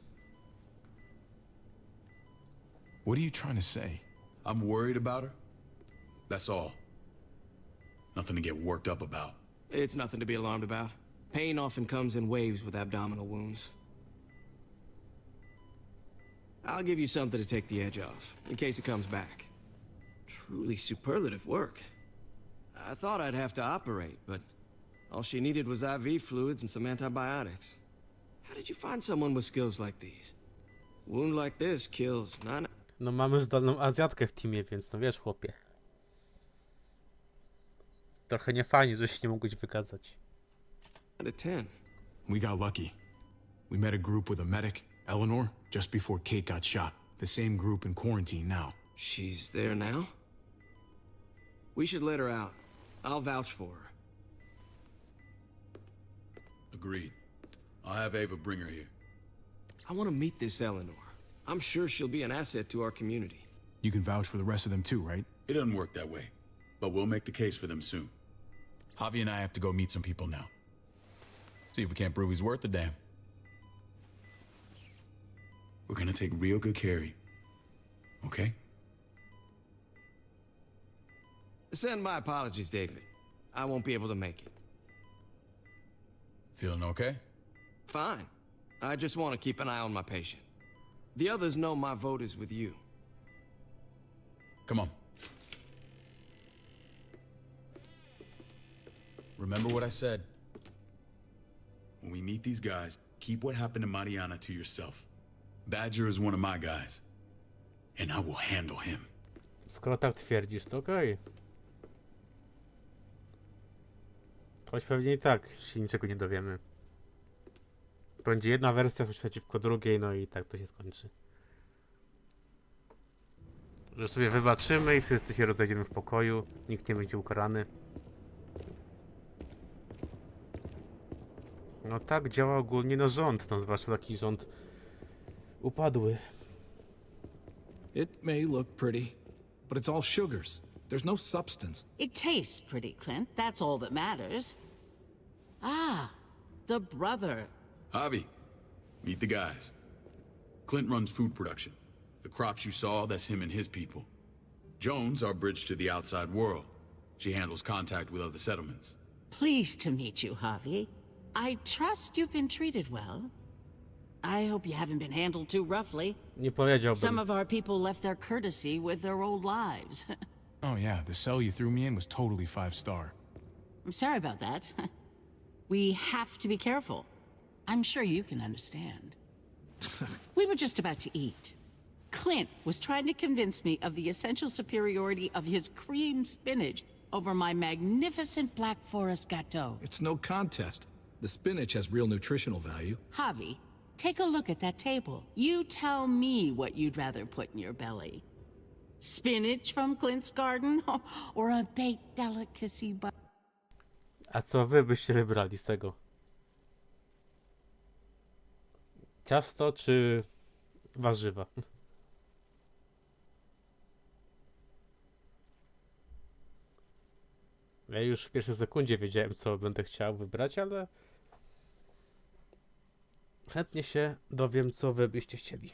What are you trying to say? I'm worried about her. That's all. Nothing to get worked up about. It's nothing to be alarmed about. Pain often comes in waves with abdominal wounds. I'll give you something to take the edge off, in case it comes back. Truly superlative work. I thought I'd have to operate, but all she needed was IV fluids and some antibiotics. How did you find someone with skills like these? Wound like this kills 9... No mamy zdolną Azjatkę w teamie, więc no wiesz, chłopie. Trochę nie fajnie, że się nie mogłeś wykazać. Out of 10. We got lucky. We met a group with a medic, Eleanor, just before Kate got shot. The same group in quarantine now. She's there now? We should let her out. I'll vouch for her. Agreed. I'll have Ava bring her here. I want to meet this Eleanor. I'm sure she'll be an asset to our community. You can vouch for the rest of them too, right? It doesn't work that way, but we'll make the case for them soon. Javi and I have to go meet some people now. See if we can't prove he's worth a damn. We're gonna take real good care of you. Okay? Send my apologies, David. I won't be able to make it. Feeling okay? Fine. I just want to keep an eye on my patient. The others know my vote is with you. Come on. Remember what I said. When we meet these guys, keep what happened to Mariana to yourself. Badger is one of my guys, and I will handle him. Skoro tak twierdzisz, to okej. Choć pewnie i tak się niczego nie dowiemy. Będzie jedna wersja przeciwko drugiej, no i tak to się skończy. Że sobie wybaczymy i wszyscy się rozejdziemy w pokoju, nikt nie będzie ukarany. No tak działa ogólnie no rząd, no zwłaszcza taki rząd upadły. It may look pretty, but it's all sugars. There's no substance. It tastes pretty, Clint. That's all that matters. Ah, the brother. Javi, meet the guys. Clint runs food production. The crops you saw, that's him and his people. Jones, our bridge to the outside world. She handles contact with other settlements. Pleased to meet you, Javi. I trust you've been treated well. I hope you haven't been handled too roughly. Nie powiedziałbym. Some of our people left their courtesy with their old lives. Oh yeah, the cell you threw me in was totally 5-star. I'm sorry about that. We have to be careful. I'm sure you can understand. We were just about to eat. Clint was trying to convince me of the essential superiority of his cream spinach over my magnificent Black Forest gâteau. It's no contest. The spinach has real nutritional value. Javi, take a look at that table. You tell me what you'd rather put in your belly. Spinach from Clint's garden or a baked delicacy by... A co wy byście wybrali z tego? Ciasto czy warzywa? Ja już w pierwszej sekundzie wiedziałem, co będę chciał wybrać, ale chętnie się dowiem, co wy byście chcieli.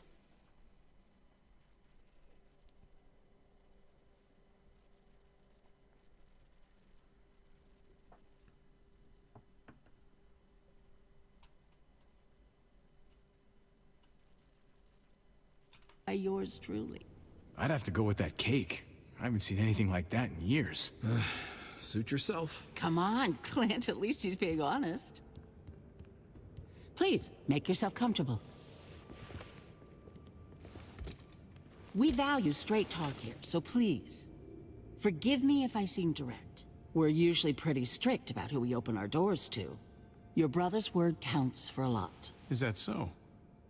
Yours truly. I'd have to go with that cake. I haven't seen anything like that in years. Suit yourself. Come on, Clint. At least he's being honest. Please, make yourself comfortable. We value straight talk here, so please, forgive me if I seem direct. We're usually pretty strict about who we open our doors to. Your brother's word counts for a lot. Is that so?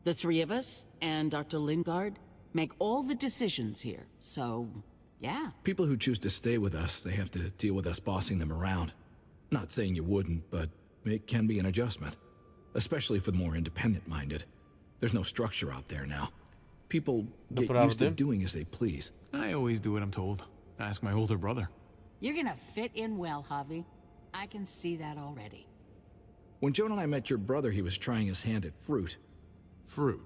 The three of us and Dr. Lingard make all the decisions here, so, yeah. People who choose to stay with us, they have to deal with us bossing them around. Not saying you wouldn't, but it can be an adjustment. Especially for the more independent-minded. There's no structure out there now. People get used to doing as they please. I always do what I'm told. Ask my older brother. You're gonna fit in well, Javi. I can see that already. When Joan and I met your brother, he was trying his hand at fruit. Fruit?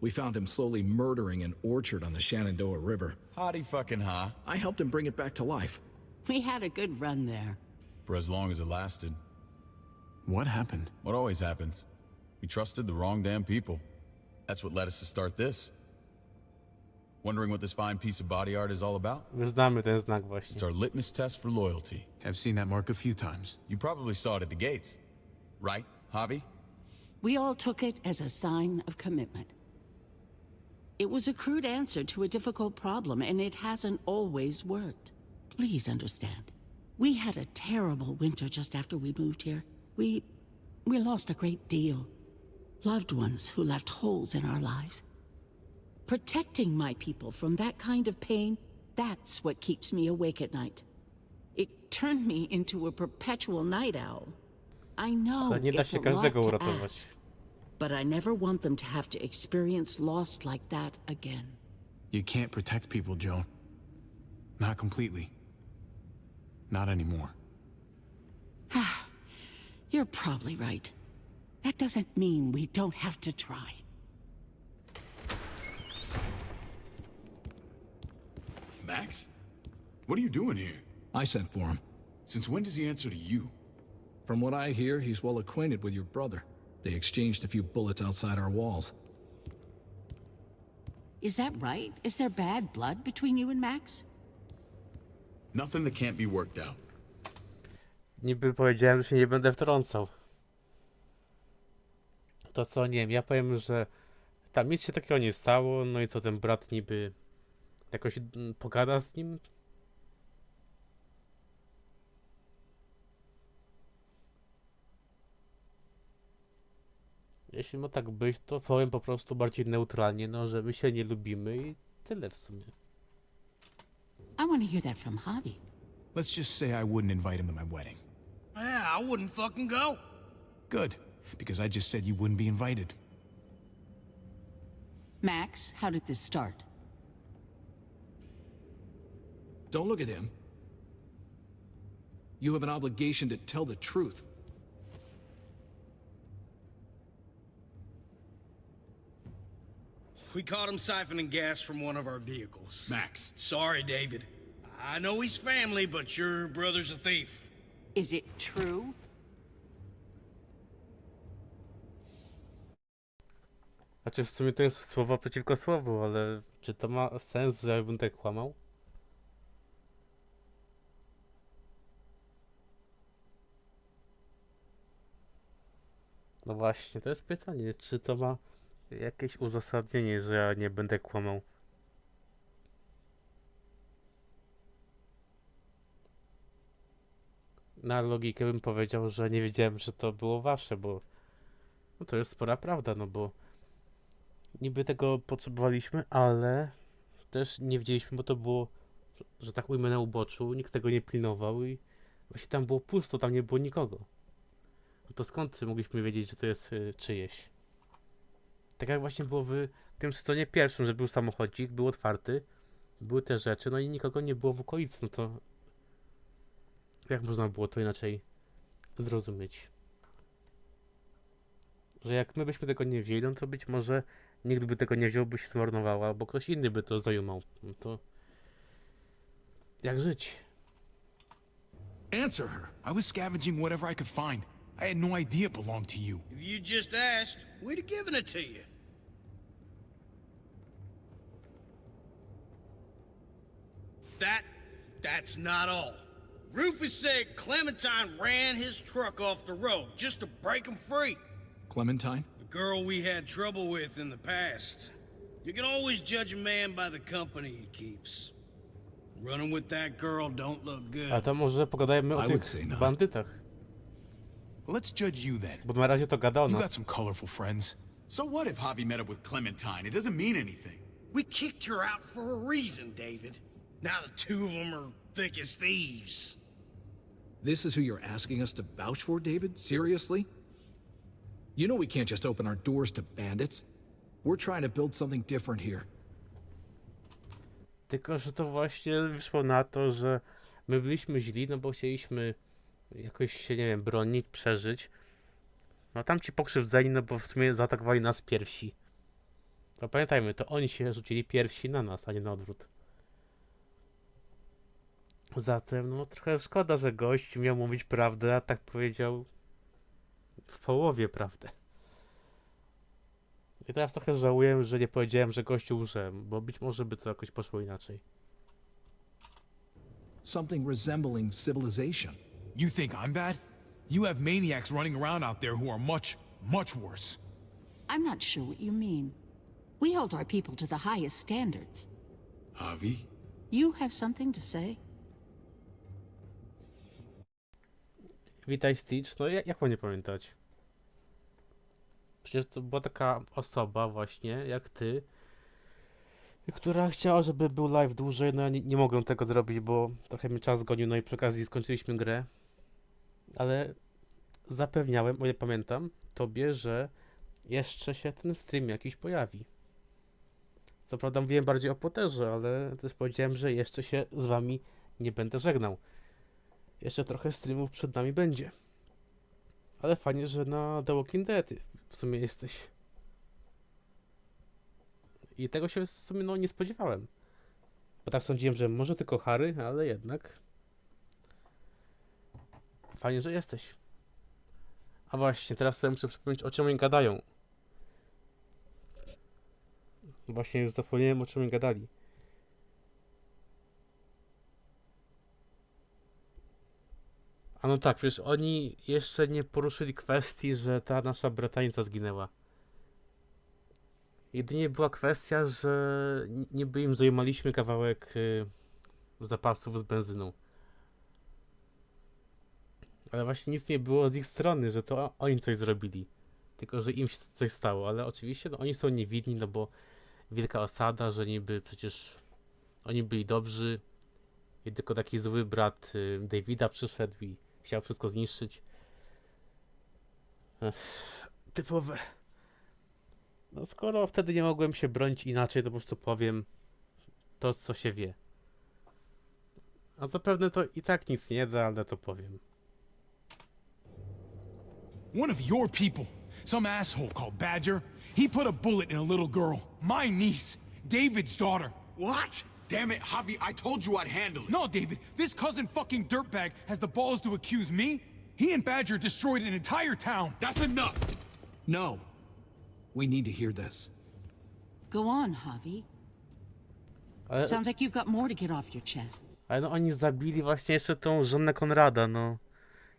We found him slowly murdering an orchard on the Shenandoah River. Howdy fucking ha. I helped him bring it back to life. We had a good run there. For as long as it lasted. What happened? What always happens. We trusted the wrong damn people. That's what led us to start this. Wondering what this fine piece of body art is all about? Znamy ten znak właśnie. It's our litmus test for loyalty. I've seen that mark a few times. You probably saw it at the gates. Right, Javi? We all took it as a sign of commitment. It was a crude answer to a difficult problem, and it hasn't always worked. Please understand. We had a terrible winter just after we moved here. We We lost a great deal. Loved ones who left holes in our lives. Protecting my people from that kind of pain, that's what keeps me awake at night. It turned me into a perpetual night owl. I know Ale nie da it's się a każdego lot to uratować. ask, but I never want them to have to experience loss like that again. You can't protect people, Joan. Not completely. Not anymore. You're probably right. That doesn't mean we don't have to try. Max? What are you doing here? I sent for him. Since when does he answer to you? From what I hear, he's well acquainted with your brother. They exchanged a few bullets outside our walls. Is that right? Is there bad blood between you and Max? Nothing that can't be worked out. Niby powiedziałem, że się nie będę wtrącał. To co, nie wiem, ja powiem, że tam nic się takiego nie stało, no i co, ten brat niby jakoś pogada z nim? Jeśli ma tak być, to powiem po prostu bardziej neutralnie, no, że my się nie lubimy i tyle w sumie. I want to hear that from Javi. Let's just say I wouldn't invite him to my wedding. Yeah, I wouldn't fucking go. Good, because I just said you wouldn't be invited. Max, how did this start? Don't look at him. You have an obligation to tell the truth. We caught him siphoning gas from one of our vehicles. Max. Sorry, David. I know he's family, but your brother's a thief. Is it true? Znaczy w sumie to jest słowo przeciwko słowu, ale czy to ma sens, że ja bym tak kłamał? No właśnie, to jest pytanie, czy to ma jakieś uzasadnienie, że ja nie będę kłamał? Na logikę bym powiedział, że nie wiedziałem, że to było wasze, bo no to jest spora prawda, no bo niby tego potrzebowaliśmy, ale też nie wiedzieliśmy, bo to było, że tak ujmę, na uboczu, nikt tego nie pilnował i właśnie tam było pusto, tam nie było nikogo. No to skąd mogliśmy wiedzieć, że to jest czyjeś? Tak jak właśnie było w tym sezonie pierwszym, że był samochodzik, był otwarty, były te rzeczy, no i nikogo nie było w okolicy, no to jak można było to inaczej zrozumieć? Że jak my byśmy tego nie wzięli, no to być może nikt by tego nie wziął, by się zmarnowało, albo ktoś inny by to zajumał. No to jak żyć? Answer her. I was scavenging whatever I could find. I had no idea it belonged to you. If you just asked, we'd have given it to you. That's not all. Rufus said Clementine ran his truck off the road just to break him free. Clementine? The girl we had trouble with in the past. You can always judge a man by the company he keeps. Running with that girl don't look good. A to może pogadajmy o I would tych say not. bandytach. Let's judge you then. Bo na razie to gada o You got nas. some colorful friends. So what if Javi met up with Clementine? It doesn't mean anything. We kicked her out for a reason, David. Now the two of them are thick as thieves. This is who you're asking us to vouch for, David? Seriously? You know we can't just open our doors to bandits. We're trying to build something different here. Tylko, że to właśnie wyszło na to, że my byliśmy źli, no bo chcieliśmy jakoś się, nie wiem, bronić, przeżyć. No tam ci pokrzywdzeni, no bo w sumie zaatakowali nas pierwsi. To pamiętajmy, to oni się rzucili pierwsi na nas, a nie na odwrót. Zatem, no trochę szkoda, że gość miał mówić prawdę, a tak powiedział w połowie prawdę. I teraz trochę żałuję, że nie powiedziałem, że gościu łże, bo być może by to jakoś poszło inaczej. Something resembling civilization. You think I'm bad? You have maniacs running around out there who are much, much worse. I'm not sure what you mean. We hold our people to the highest standards. Javi? You have something to say? Witaj Stitch, no jak mam nie pamiętać? Przecież to była taka osoba właśnie, jak ty, która chciała, żeby był live dłużej, no ja nie mogłem tego zrobić, bo trochę mi czas gonił, no i przy okazji skończyliśmy grę. Ale zapewniałem, o ile pamiętam, tobie, że jeszcze się ten stream jakiś pojawi. Co prawda mówiłem bardziej o Potterze, ale też powiedziałem, że jeszcze się z wami nie będę żegnał. Jeszcze trochę streamów przed nami będzie. Ale fajnie, że na The Walking Dead w sumie jesteś. I tego się w sumie no, nie spodziewałem. Bo tak sądziłem, że może tylko Harry, ale jednak... Fajnie, że jesteś. A właśnie, teraz sobie muszę przypomnieć, o czym oni gadają. Właśnie już zapomniałem, o czym oni gadali. A no tak, wiesz, oni jeszcze nie poruszyli kwestii, że ta nasza bratańca zginęła. Jedynie była kwestia, że niby im zajmowaliśmy kawałek zapasów z benzyną. Ale właśnie nic nie było z ich strony, że to oni coś zrobili. Tylko, że im się coś stało. Ale oczywiście no, oni są niewinni, no bo wielka osada, że niby przecież oni byli dobrzy. I tylko taki zły brat Davida przyszedł i chciał wszystko zniszczyć. Typowe. No skoro wtedy nie mogłem się bronić inaczej, to po prostu powiem to, co się wie. A zapewne to i tak nic nie da, ale to powiem. One of your people, some asshole called Badger, he put a bullet in a little girl, my niece, David's daughter. What? Damn it, Javi, I told you I'd handle it. No, David, this cousin fucking dirtbag has the balls to accuse me? He and Badger destroyed an entire town. That's enough! No. We need to hear this. Go on, Javi. Ale, Sounds like you've got more to get off your chest. ale no oni zabili właśnie jeszcze tą żonę Konrada, no.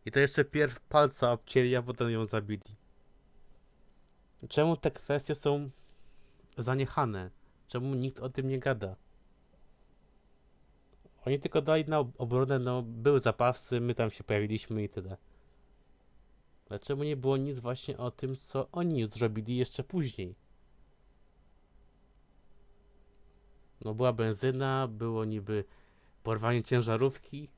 I to jeszcze pierw palca obcięli, a potem ją zabili. Czemu te kwestie są zaniechane? Czemu nikt o tym nie gada? Oni tylko dali na obronę, no były zapasy, my tam się pojawiliśmy i tyle. Ale czemu nie było nic właśnie o tym, co oni zrobili jeszcze później? No była benzyna, było niby porwanie ciężarówki.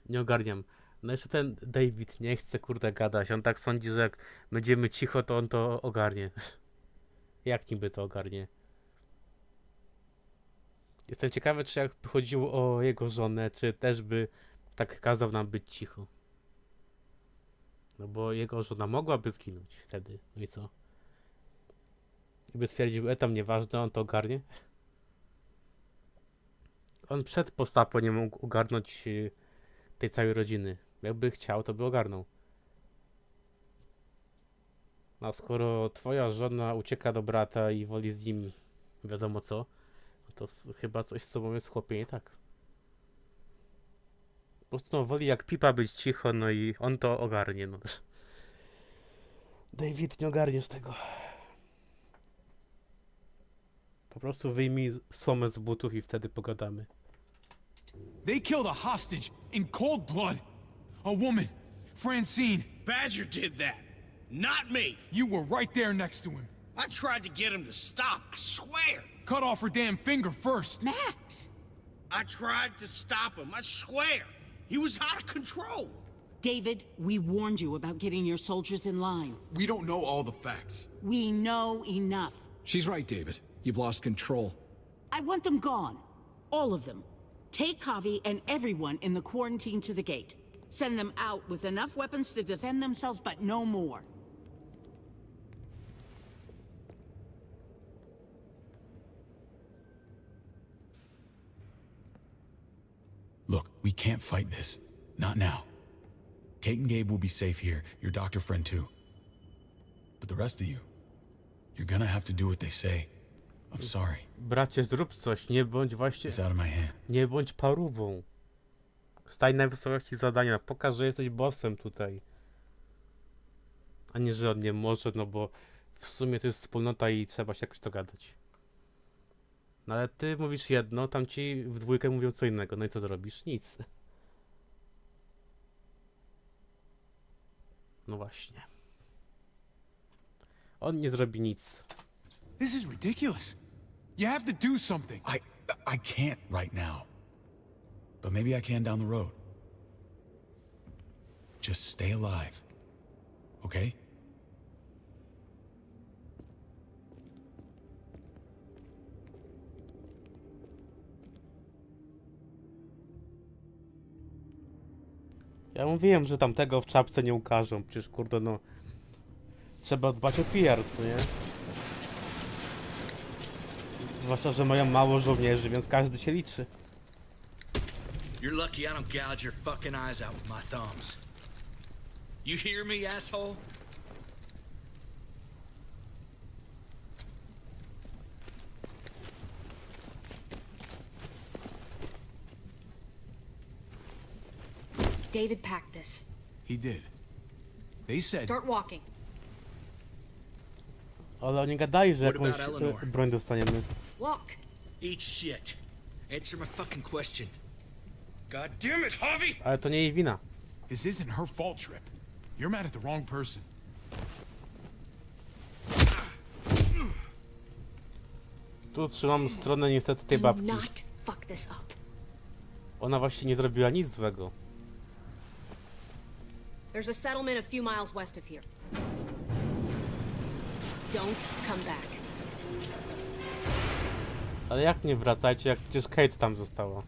Nie ogarniam. No jeszcze ten David nie chce kurde gadać. On tak sądzi, że jak będziemy cicho, to on to ogarnie. Jak niby to ogarnie? Jestem ciekawy, czy jak chodziło o jego żonę, czy też by tak kazał nam być cicho. No bo jego żona mogłaby zginąć wtedy. No i co? I by stwierdził, tam nieważne, on to ogarnie. On przed postapo nie mógł ogarnąć tej całej rodziny. Jakby chciał, to by ogarnął. No skoro twoja żona ucieka do brata i woli z nim wiadomo co, to chyba coś z tobą jest chłopie nie tak. Po prostu no, woli jak pipa być cicho, no i on to ogarnie. No. David, nie ogarniesz tego. Po prostu wyjmij słomę z butów i wtedy pogadamy. They killed a hostage in cold blood. A woman, Francine. Badger did that, not me. You were right there next to him. I tried to get him to stop, I swear. Cut off her damn finger first. Max! I tried to stop him, I swear. He was out of control. David, we warned you about getting your soldiers in line. We don't know all the facts. We know enough. She's right, David. You've lost control. I want them gone. All of them. Take Javi and everyone in the quarantine to the gate. Send them out with enough weapons to defend themselves, but no more. Look, we can't fight this. Not now. Kate and Gabe will be safe here, your doctor friend too. But the rest of you, you're gonna have to do what they say. I'm sorry. Bracie, zrób coś, nie bądź właśnie... It's out of my hand. Nie bądź parówą. Stań na wysokości zadania, pokaż, że jesteś bossem tutaj. A nie, że on nie może, no bo w sumie to jest wspólnota i trzeba się jakoś dogadać. No ale ty mówisz jedno, tamci w dwójkę mówią co innego, no i co zrobisz? Nic. No właśnie. On nie zrobi nic. This is ridiculous. You have to do something. I can't right now. But maybe I can down the road. Just stay alive. Okay? Ja mówiłem, że tamtego w czapce nie ukażą. Przecież kurde no... Trzeba dbać o PR, co nie? Zwłaszcza, że mają mało żołnierzy, więc każdy się liczy. You're lucky I don't gouge your fucking eyes out with my thumbs. You hear me, asshole? David packed this. He did. They said... Start walking. Ale oni gadali, że What jakąś about Eleanor? broń dostaniemy. Walk. Eat shit. Answer my fucking question. God damn it, Harvey! Ale to nie jej wina. This isn't her fault, Trip. You're mad at the wrong person. Tu trzymam stronę niestety tej babki. Do not fuck this up. Ona właśnie nie zrobiła nic złego. There's a settlement a few miles west of here. Don't come back. Ale jak nie wracajcie, jak przecież Kate tam została?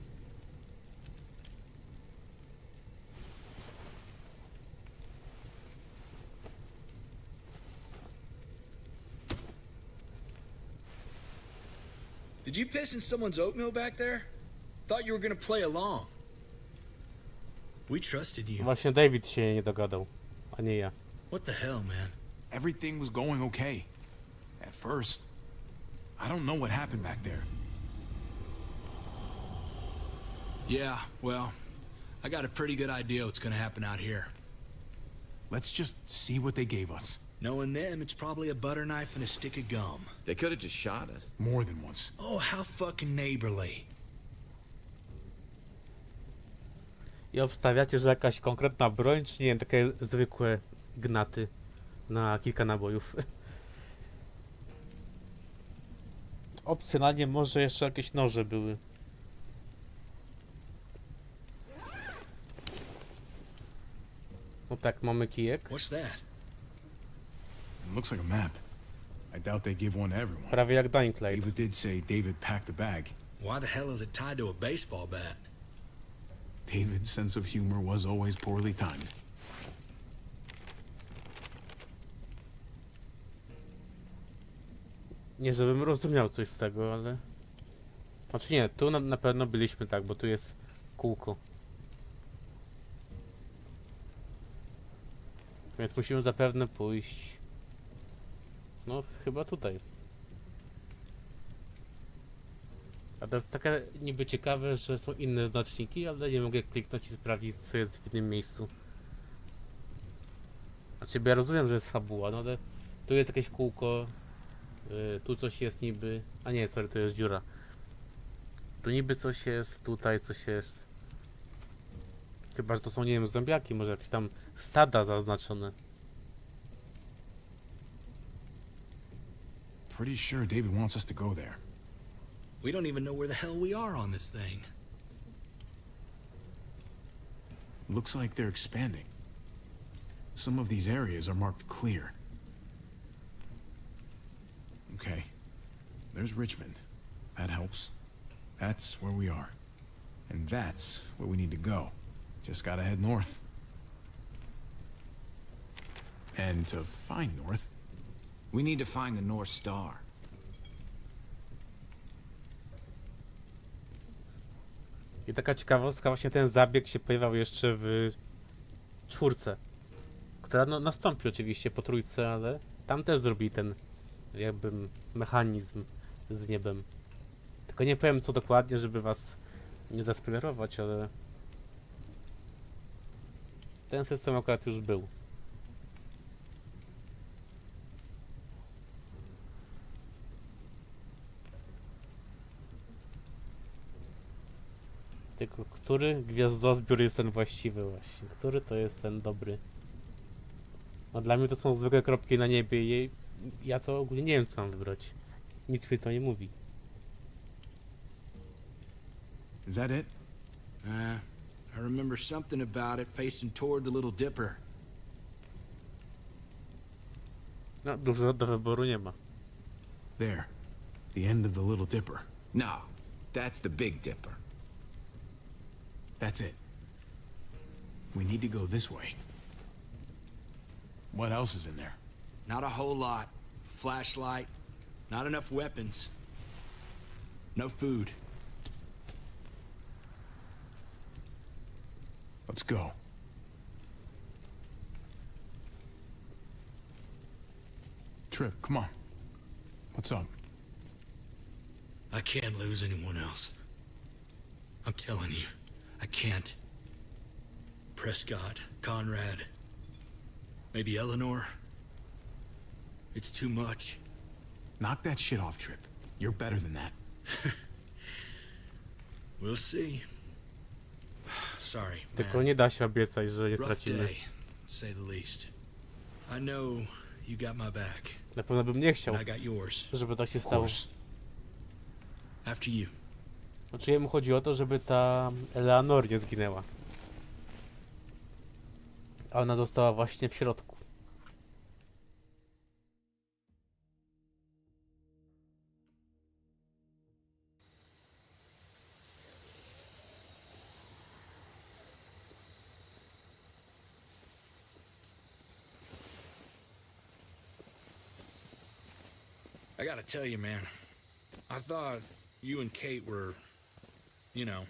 Did you piss in someone's oatmeal back there? Thought you were gonna play along. We trusted you. Właśnie David się nie dogadał, a nie ja. What the hell, man? Everything was going okay. At first. I don't know what happened back there. Yeah, well, I got a pretty good idea what's gonna happen out here. Let's just see what they gave us. Knowing them, it's probably a butter knife and a stick of gum. They could have just shot us. More than once. Oh, how fucking neighborly. I obstawiacie, że jakaś konkretna broń, czy nie wiem, takie zwykłe gnaty na kilka nabojów. Opcjonalnie może jeszcze jakieś noże były. No tak, mamy kijek. What's that? It looks like a map. I doubt they give one to everyone. Prawie jak Dying Light. Eva did say David packed a bag. Why the hell is it tied to a baseball bat? David's sense of humor was always poorly timed. Nie, żebym rozumiał coś z tego, ale... Znaczy nie, tu na pewno byliśmy tak, bo tu jest kółko. Więc musimy zapewne pójść... No, chyba tutaj. A to jest takie niby ciekawe, że są inne znaczniki, ale nie mogę kliknąć i sprawdzić, co jest w innym miejscu. Znaczy, bo ja rozumiem, że jest fabuła, no ale tu jest jakieś kółko, tu coś jest niby... A nie, sorry, to jest dziura. Tu niby coś jest, tutaj coś jest. Chyba, że to są, nie wiem, zombiaki, może jakieś tam stada zaznaczone. Pretty sure David wants us to go there. We don't even know where the hell we are on this thing. Looks like they're expanding. Some of these areas are marked clear. Okay. There's Richmond. That helps. That's where we are. And that's where we need to go. Just gotta head north. And to find north, We need to find the North Star. I taka ciekawostka, właśnie ten zabieg się pojawiał jeszcze w 4, która no, nastąpi oczywiście po 3, ale tam też zrobili ten jakby mechanizm z niebem. Tylko nie powiem co dokładnie, żeby was nie zaspoilerować, ale ten system akurat już był. Tylko który gwiazdozbiór jest ten właściwy właśnie? Który to jest ten dobry? No dla mnie to są zwykłe kropki na niebie i ja to ogólnie nie wiem, co mam wybrać. Nic mi to nie mówi. Is that it? I remember something about it facing toward the Little Dipper. No, dużo do wyboru nie ma. There. The end of the Little Dipper. No, that's the Big Dipper. That's it. We need to go this way. What else is in there? Not a whole lot. Flashlight, not enough weapons. No food. Let's go. Trip, come on. What's up? I can't lose anyone else. I'm telling you, I can't. Prescott, Conrad, maybe Eleanor. It's too much. Knock that shit off, Trip. You're better than that. We'll see. Sorry, Tylko man. nie da się obiecać, że nie Rough stracimy. day, to say the least. I know you got my back. Na pewno bym nie chciał, And I got yours. żeby tak się Of stało. course. After you. Znaczy jemu chodzi o to, żeby ta Eleanor nie zginęła. A ona została właśnie w środku. I gotta tell you, man. I thought you and Kate were, you know.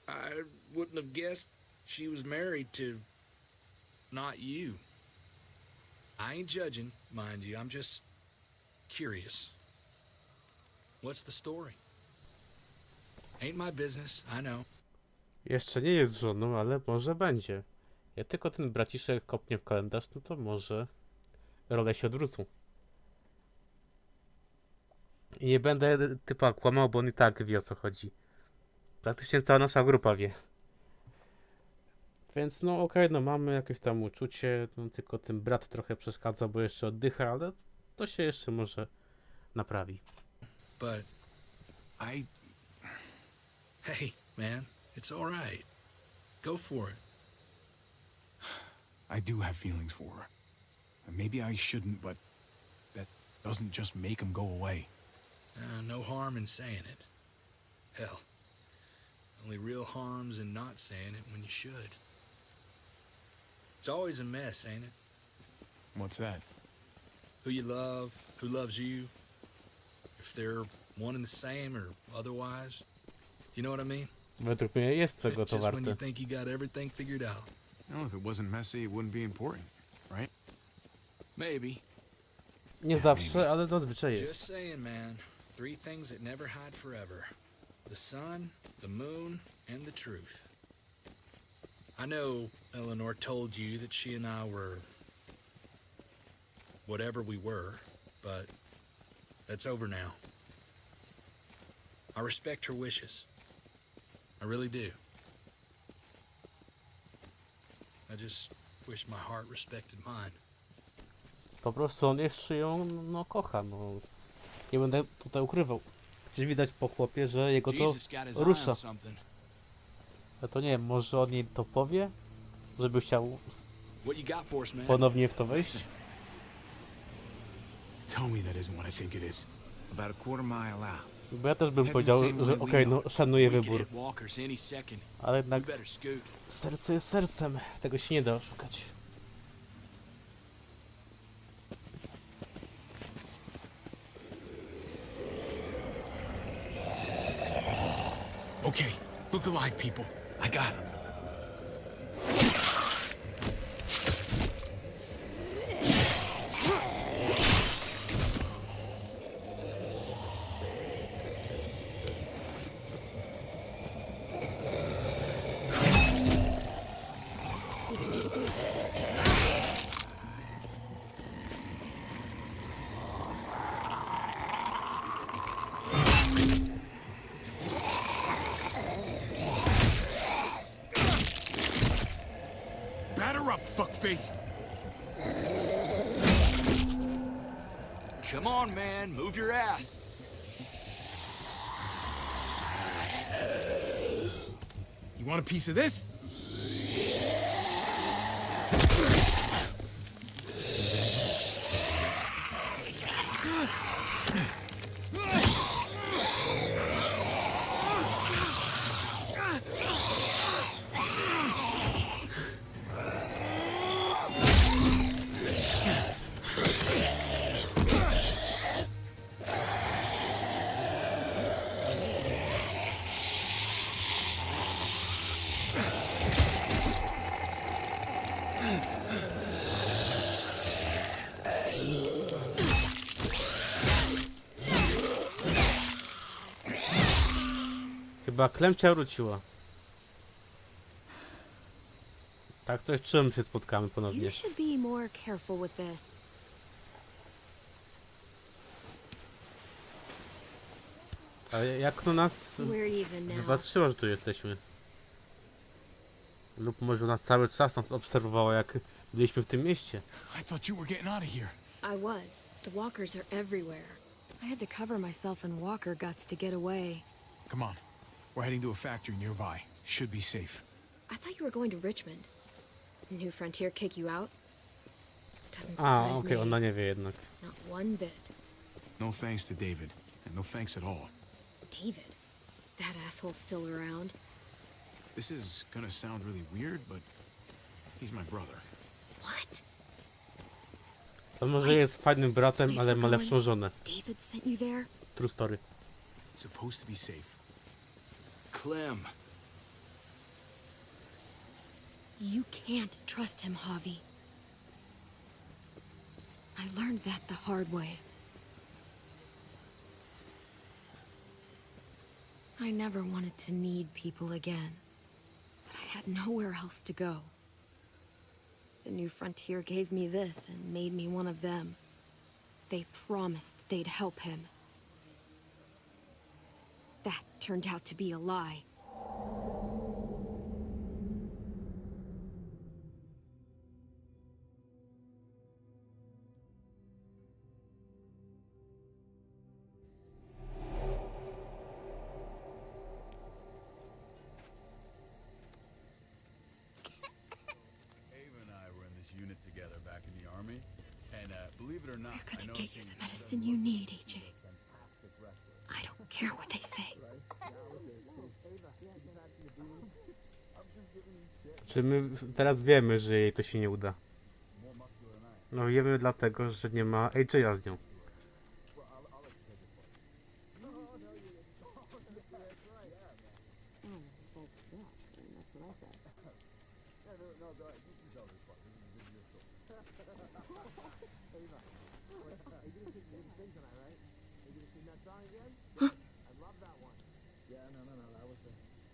I wouldn't have guessed she was married to not you. I ain't judging, mind you. I'm just curious. What's the story? Ain't my business, I know. Jeszcze nie jest żoną, ale może będzie. Jak tylko ten braciszek kopnie w kalendarz, no to może role się odwrócą. I nie będę typa kłamał, bo on i tak wie, o co chodzi. Praktycznie cała nasza grupa wie. Więc no okej, no mamy jakieś tam uczucie, no tylko ten brat trochę przeszkadza, bo jeszcze oddycha, ale to się jeszcze może naprawi. But I... hey, man, it's all right. Go for it. I do have feelings for her. Maybe I shouldn't, but that doesn't just make them go away. No harm in saying it. Hell, only real harm's in not saying it when you should. It's always a mess, ain't it? What's that? Who you love, who loves you, if they're one and the same or otherwise. You know what I mean? Według mnie jest tego to Just when you warte. think you got everything figured out. No, if it wasn't messy, it wouldn't be important, right? Maybe. Nie zawsze, ale zazwyczaj Just jest. saying, man. 3 things that never hide forever. The sun, the moon, and the truth. I know Eleanor told you that she and I were whatever we were, but that's over now. I respect her wishes. I really do. I just wish my heart respected mine. Po prostu on jeszcze ją, no, kocha, no. Nie będę tutaj ukrywał. Przecież widać po chłopie, że jego to Jesus got his eye rusza. on something. Ja to nie wiem, może on jej to powie? Żeby chciał What you got for us, man? ponownie w to wejść? Tell me that isn't what I think it is. About a quarter mile out. Bo ja też bym powiedział, że okej, no szanuję We could wybór. hit Walker's any second. Ale jednak We better scoot. serce jest sercem. Tego się nie da oszukać. Okay, look alive, people. I got him. face. Come on, man, move your ass. You want a piece of this? Chyba klemcia wróciła. Tak, to czym się spotkamy ponownie. You should be more careful with this. A jak no nas We're even now. wypatrzyła, że tu jesteśmy? Lub może nas cały czas nas obserwowała, jak byliśmy w tym mieście. I thought you were getting out of here. I was. The walkers are everywhere. I had to cover myself in walker guts to get away. Come on. We're heading to a factory nearby. Should be safe. I thought you were going to Richmond. New Frontier kick you out? Doesn't A, surprise okej, me. ona nie wie jednak. Not one bit. No thanks to David. And no thanks at all. David? That asshole's still around. This is gonna sound really weird, but he's my brother. What? On może jest fajnym bratem, ale ma lepszą żonę. David sent you there? True story. It's supposed to be safe. Clem. You can't trust him, Javi. I learned that the hard way. I never wanted to need people again, but I had nowhere else to go. The New Frontier gave me this and made me one of them. They promised they'd help him. That turned out to be a lie. They're gonna get you the medicine you need, AJ. I don't care what they say. Czy my teraz wiemy, że jej to się nie uda? No wiemy dlatego, że nie ma AJ'a z nią.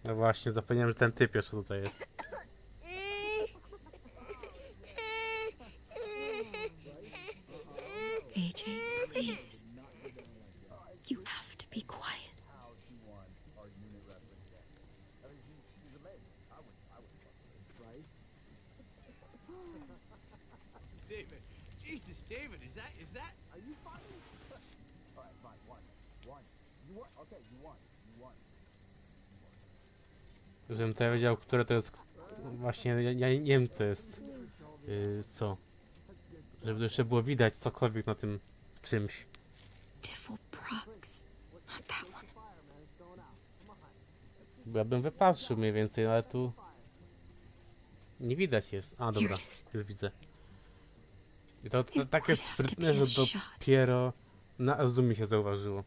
No właśnie, zapomniałem, że ten typ jeszcze tutaj jest. AJ, please. You have to be quiet. David. Jesus, David, is that? Are you fine? All right, fine. One. You won. Okay, you won. Żebym to wiedział, które to jest. Właśnie, ja nie wiem, co jest. Co? Żeby to jeszcze było widać cokolwiek na tym czymś. Bo ja bym wypatrzył mniej więcej, ale tu nie widać jest. A dobra, już widzę. I to takie sprytne, że dopiero na Azumi się zauważyło.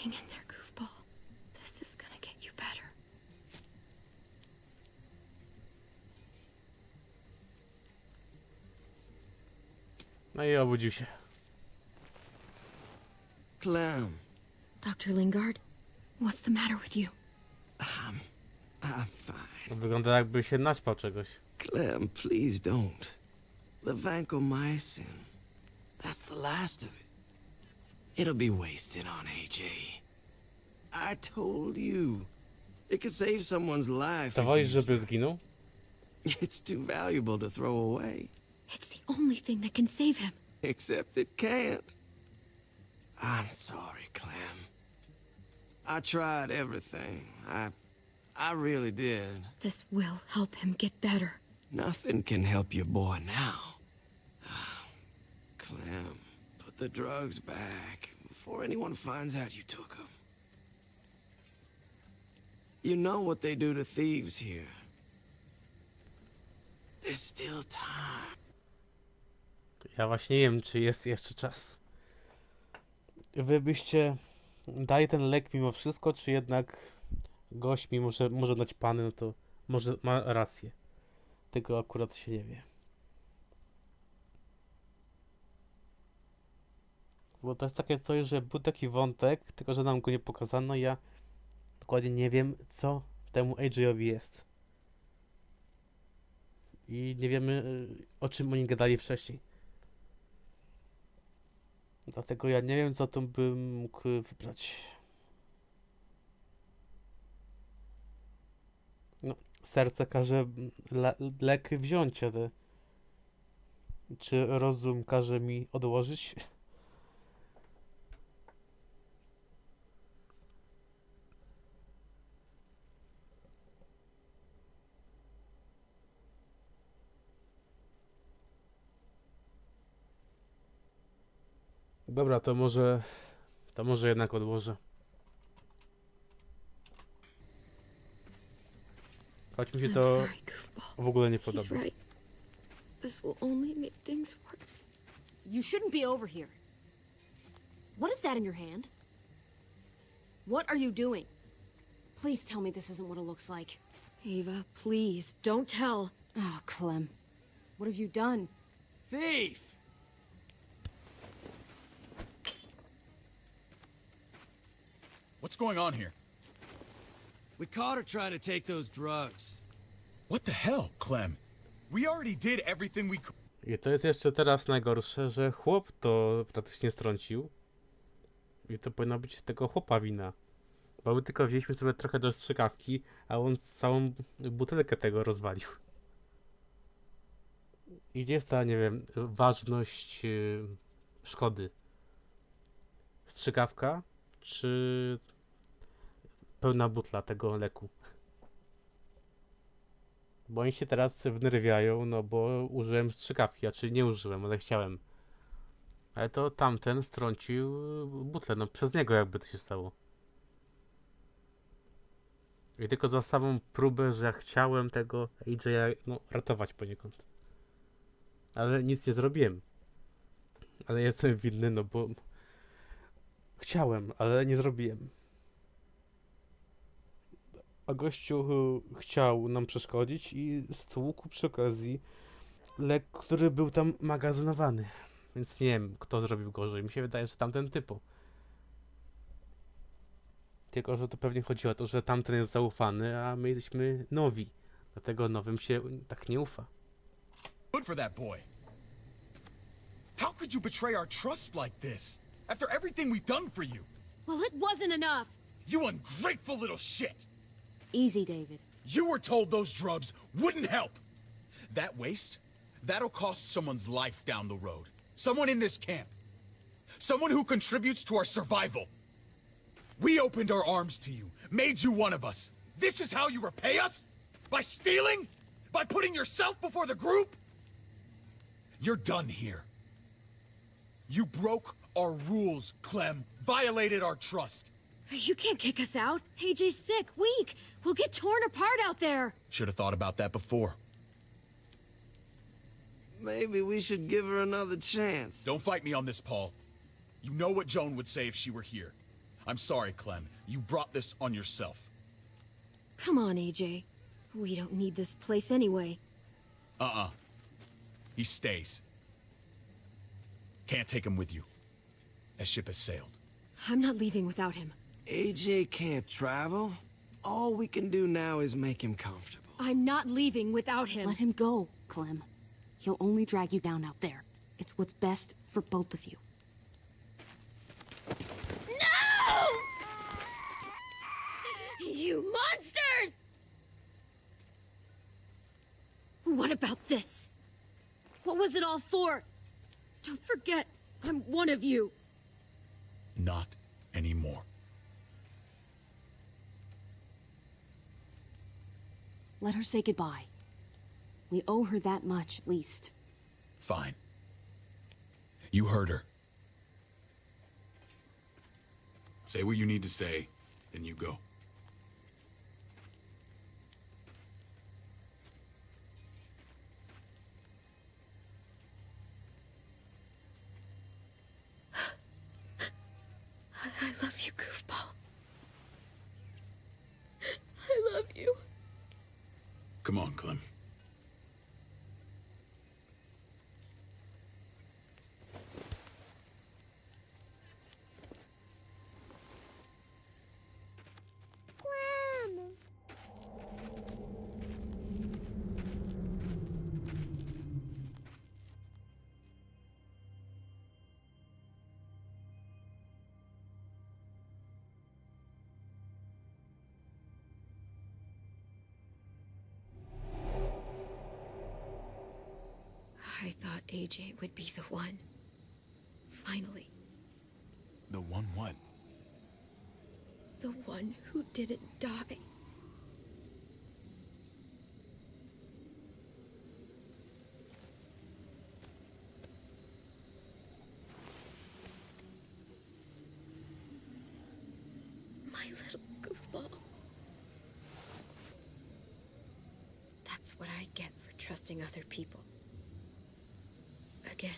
Hang in there, goofball. This is gonna get you better. No i obudził się. Clem. Dr. Lingard, What's the matter with you? I'm fine. Wygląda jakby się naćpał czegoś. Clem, please don't. The vancomycin. That's the last of it. It'll be wasted on AJ. I told you. It could save someone's life. To wolisz, żeby zginął? It's too valuable to throw away. It's the only thing that can save him. Except it can't. I'm sorry, Clem. I tried everything. I really did. This will help him get better. Nothing can help your boy now. Clem, put the drugs back before anyone finds out you took them. You know what they do to thieves here. There's still time. Ja właśnie nie wiem, czy jest jeszcze czas. Wy byście dali ten lek mimo wszystko, czy jednak gość, mimo że może dać pany, no to może ma rację. Tego akurat się nie wie. Bo to jest takie coś, że był taki wątek, tylko że nam go nie pokazano. Ja dokładnie nie wiem, co temu AJ-owi jest. I nie wiemy, o czym oni gadali wcześniej. Dlatego ja nie wiem, co tu bym mógł wybrać. No, serce każe lek wziąć, ale czy rozum każe mi odłożyć? Dobra, to może jednak odłożę. Choć mi się to w ogóle nie podoba. He's right. This will only make things worse. You shouldn't be over here. What is that in your hand? What are you doing? Please tell me this isn't what it looks like. Ava, please, don't tell. Oh, Clem. What have you done? Thief! What's going on here? We caught her trying to take those drugs. What the hell, Clem? We already did everything we could. I to jest jeszcze teraz najgorsze, że chłop to praktycznie strącił. I to powinna być tego chłopa wina. Bo my tylko wzięliśmy sobie trochę do strzykawki, a on całą butelkę tego rozwalił. I gdzie jest ta, nie wiem, ważność szkody? Strzykawka? Czy pełna butla tego leku? Bo oni się teraz wnerwiają, no bo użyłem strzykawki, a czy nie użyłem, ale chciałem. Ale to tamten strącił butlę, no przez niego jakby to się stało. I tylko za samą próbę, że ja chciałem tego AJ no, ratować poniekąd. Ale nic nie zrobiłem. Ale jestem winny, no bo chciałem, ale nie zrobiłem. A gościu chciał nam przeszkodzić i stłukł przy okazji lek, który był tam magazynowany. Więc nie wiem, kto zrobił gorzej. Mi się wydaje, że tamten typu. Tylko, że to pewnie chodzi o to, że tamten jest zaufany, a my jesteśmy nowi. Dlatego nowym się tak nie ufa. Good for that boy. How could you betray our trust like this? After everything we've done for you? Well, it wasn't enough. You ungrateful little shit! Easy, David. You were told those drugs wouldn't help. That waste, that'll cost someone's life down the road. Someone in this camp. Someone who contributes to our survival. We opened our arms to you, made you one of us. This is how you repay us? By stealing? By putting yourself before the group? You're done here. You broke our rules, Clem. Violated our trust. You can't kick us out. AJ's sick, weak. We'll get torn apart out there. Should have thought about that before. Maybe we should give her another chance. Don't fight me on this, Paul. You know what Joan would say if she were here. I'm sorry, Clem. You brought this on yourself. Come on, AJ. We don't need this place anyway. He stays. Can't take him with you. That ship has sailed. I'm not leaving without him. AJ can't travel. All we can do now is make him comfortable. I'm not leaving without him. Let him go, Clem. He'll only drag you down out there. It's what's best for both of you. No! You monsters! What about this? What was it all for? Don't forget, I'm one of you. Not anymore. Let her say goodbye. We owe her that much, at least. Fine. You heard her. Say what you need to say, then you go. I love you, goofball. I love you. Come on, Clem. I thought AJ would be the one. Finally. The one what? The one who didn't die. My little goofball. That's what I get for trusting other people. Again.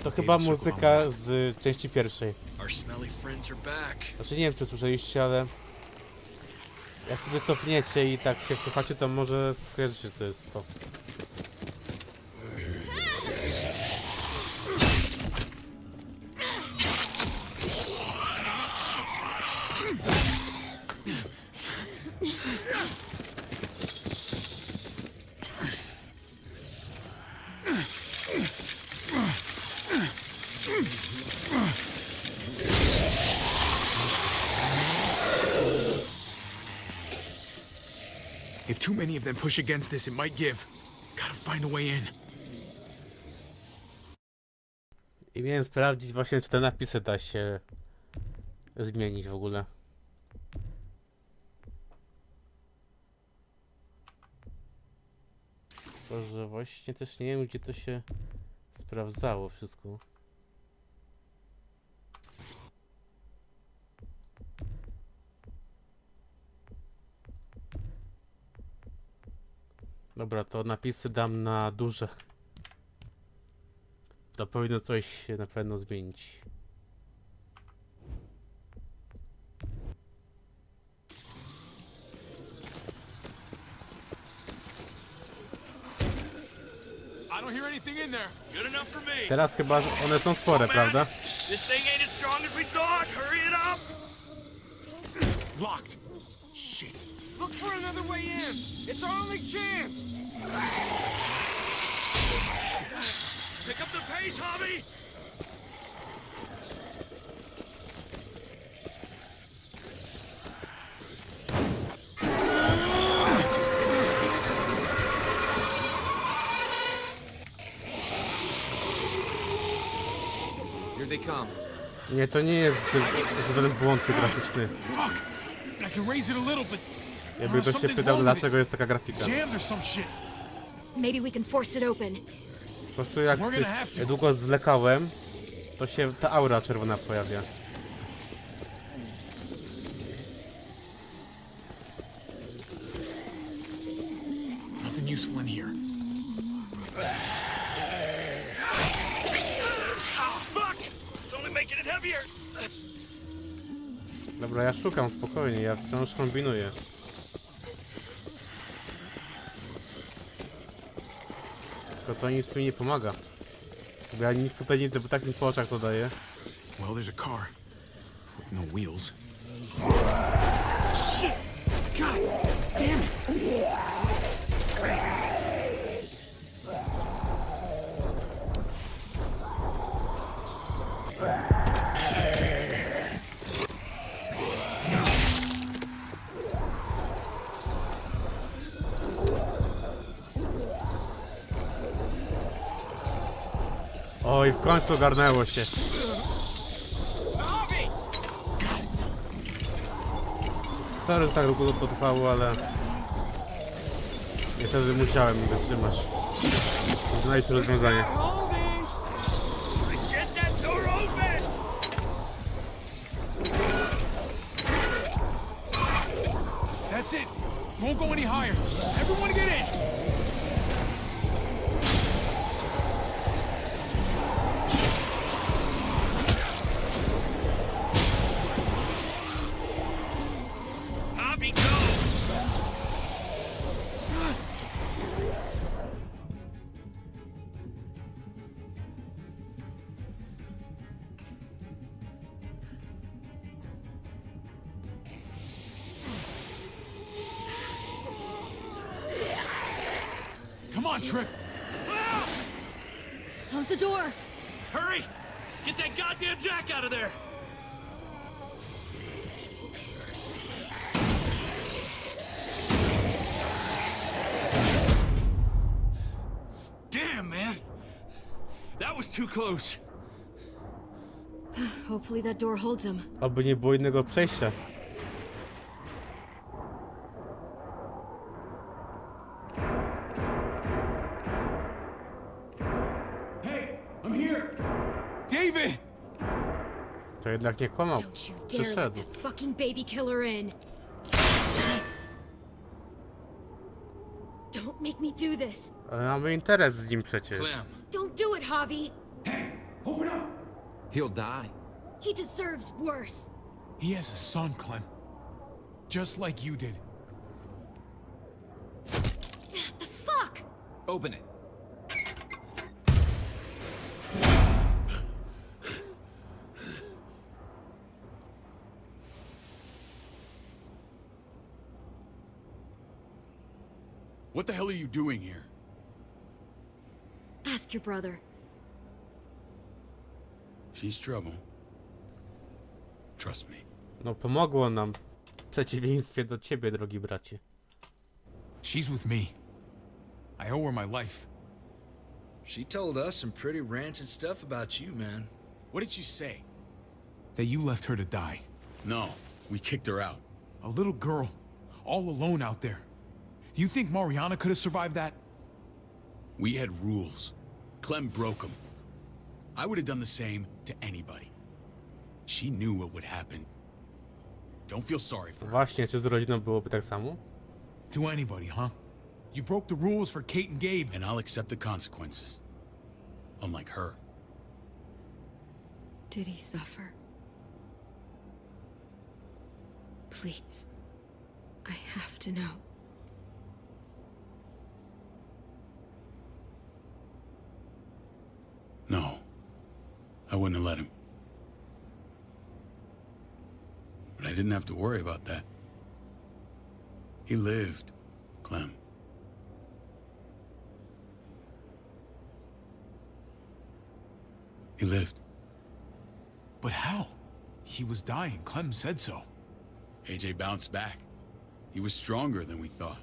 To chyba muzyka z części pierwszej. Our smelly friends are back. Znaczy nie wiem, czy słyszeliście, ale jak sobie cofniecie i tak się słuchacie, to może skojarzycie, że to jest to. If too many of them push against this, it might give. Gotta find a way in. I miałem sprawdzić właśnie, czy te napisy da się zmienić w ogóle. To, że właśnie też nie wiem, gdzie to się sprawdzało wszystko. Dobra, to napisy dam na duże. To powinno coś się na pewno zmienić. I don't hear anything in there. Good enough for me. Teraz chyba one są spore, prawda? This thing ain't as strong as we thought. Hurry it up. Locked. Shit. Look for another way in. It's our only chance. Pick up the pace, Hobby. Here they come. Nie, to nie jest żaden błąd graficzny. I can raise it a little, but Jakby ktoś się pytał, dlaczego jest taka grafika. jammed or some shit. Maybe we can force it open. Po prostu jak długo zwlekałem, to się ta aura czerwona pojawia. Nothing useful in here. Fuck! It's only making it heavier. Dobra, ja szukam spokojnie, ja wciąż kombinuję. Tylko to nic mi nie pomaga. Bo ja nic tutaj nie widzę, bo tak mi po oczach to daje. Well, there's a car with no wheels. Shit! God damn it! Oj, w końcu ogarnęło się. Sorry, że tak długo to trwało, ale niestety musiałem wytrzymać. Znaleźć rozwiązanie. Get that door open! That's it. Won't go any higher. Everyone get in. Javi, go! Come on, Trip. Close the door. Hurry! Get that goddamn jack out of there! Damn, man! That was too close. Hopefully that door holds him. Oby nie było innego przejścia. Hey, I'm here. David! To jednak nie kłamał. Don't you dare let Przyszedł. that fucking baby killer in. Don't make me do this. Ale mamy interes z nim przecież. Don't do it, Javi. Open up. He'll die. He deserves worse. He has a son, Clem. Just like you did. The fuck? Open it. What the hell are you doing here? Ask your brother. She's trouble. Trust me. No pomogło nam. W przeciwieństwie do ciebie, drogi bracie. She's with me. I owe her my life. She told us some pretty rancid stuff about you, man. What did she say? That you left her to die. No, we kicked her out. A little girl, all alone out there. Do you think Mariana could have survived that? We had rules. Clem broke them. I would have done the same to anybody. She knew what would happen. Don't feel sorry for her. Właśnie, czy z rodziną byłoby tak samo? To anybody, huh? You broke the rules for Kate and Gabe. And I'll accept the consequences. Unlike her. Did he suffer? Please. I have to know. No. I wouldn't have let him. But I didn't have to worry about that. He lived, Clem. He lived. But how? He was dying. Clem said so. AJ bounced back. He was stronger than we thought.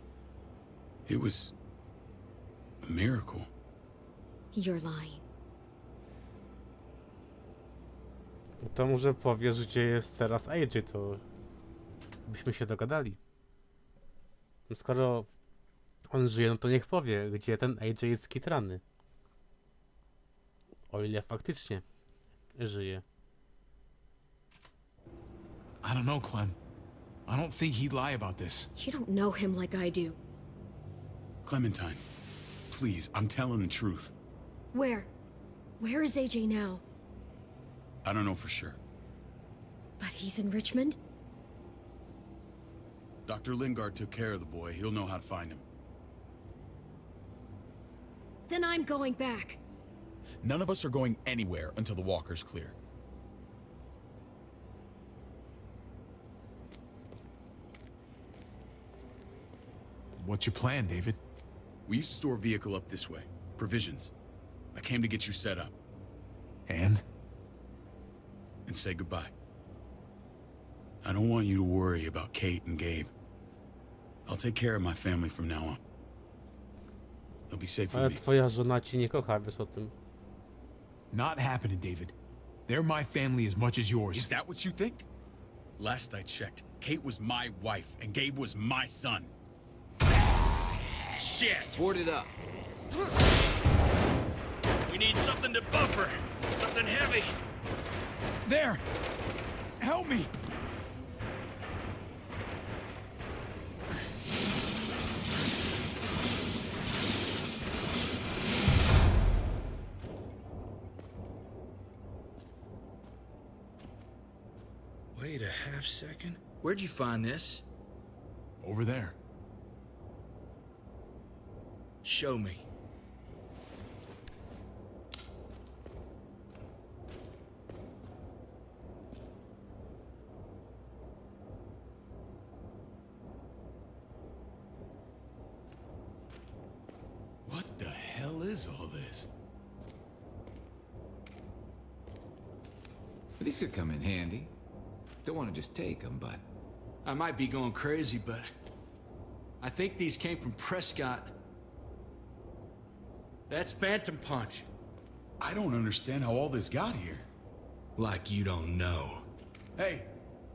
It was a miracle. You're lying. To może powiesz, gdzie jest teraz AJ, to byśmy się dogadali. No skoro on żyje, no to niech powie, gdzie ten AJ jest skitrany. O ile faktycznie żyje. I don't know, Clem. I don't think he'd lie about this. You don't know him like I do. Clementine, please, I'm telling the truth. Where? Where is AJ now? I don't know for sure. But he's in Richmond? Dr. Lingard took care of the boy. He'll know how to find him. Then I'm going back. None of us are going anywhere until the walker's clear. What's your plan, David? We used to store a vehicle up this way. Provisions. I came to get you set up. And say goodbye. I don't want you to worry about Kate and Gabe. I'll take care of my family from now on. They'll be safe Ale with me. twoja żona ci nie kocha, wiesz o tym. Not happening, David. They're my family as much as yours. Is that what you think? Last I checked, Kate was my wife and Gabe was my son. Shit! Board it up. We need something to buffer. Something heavy. There! Help me! Wait a half second. Where'd you find this? Over there. Show me. What the hell is all this? These could come in handy. Don't want to just take them, but... I might be going crazy, but I think these came from Prescott. That's Phantom Punch. I don't understand how all this got here. Like you don't know. Hey,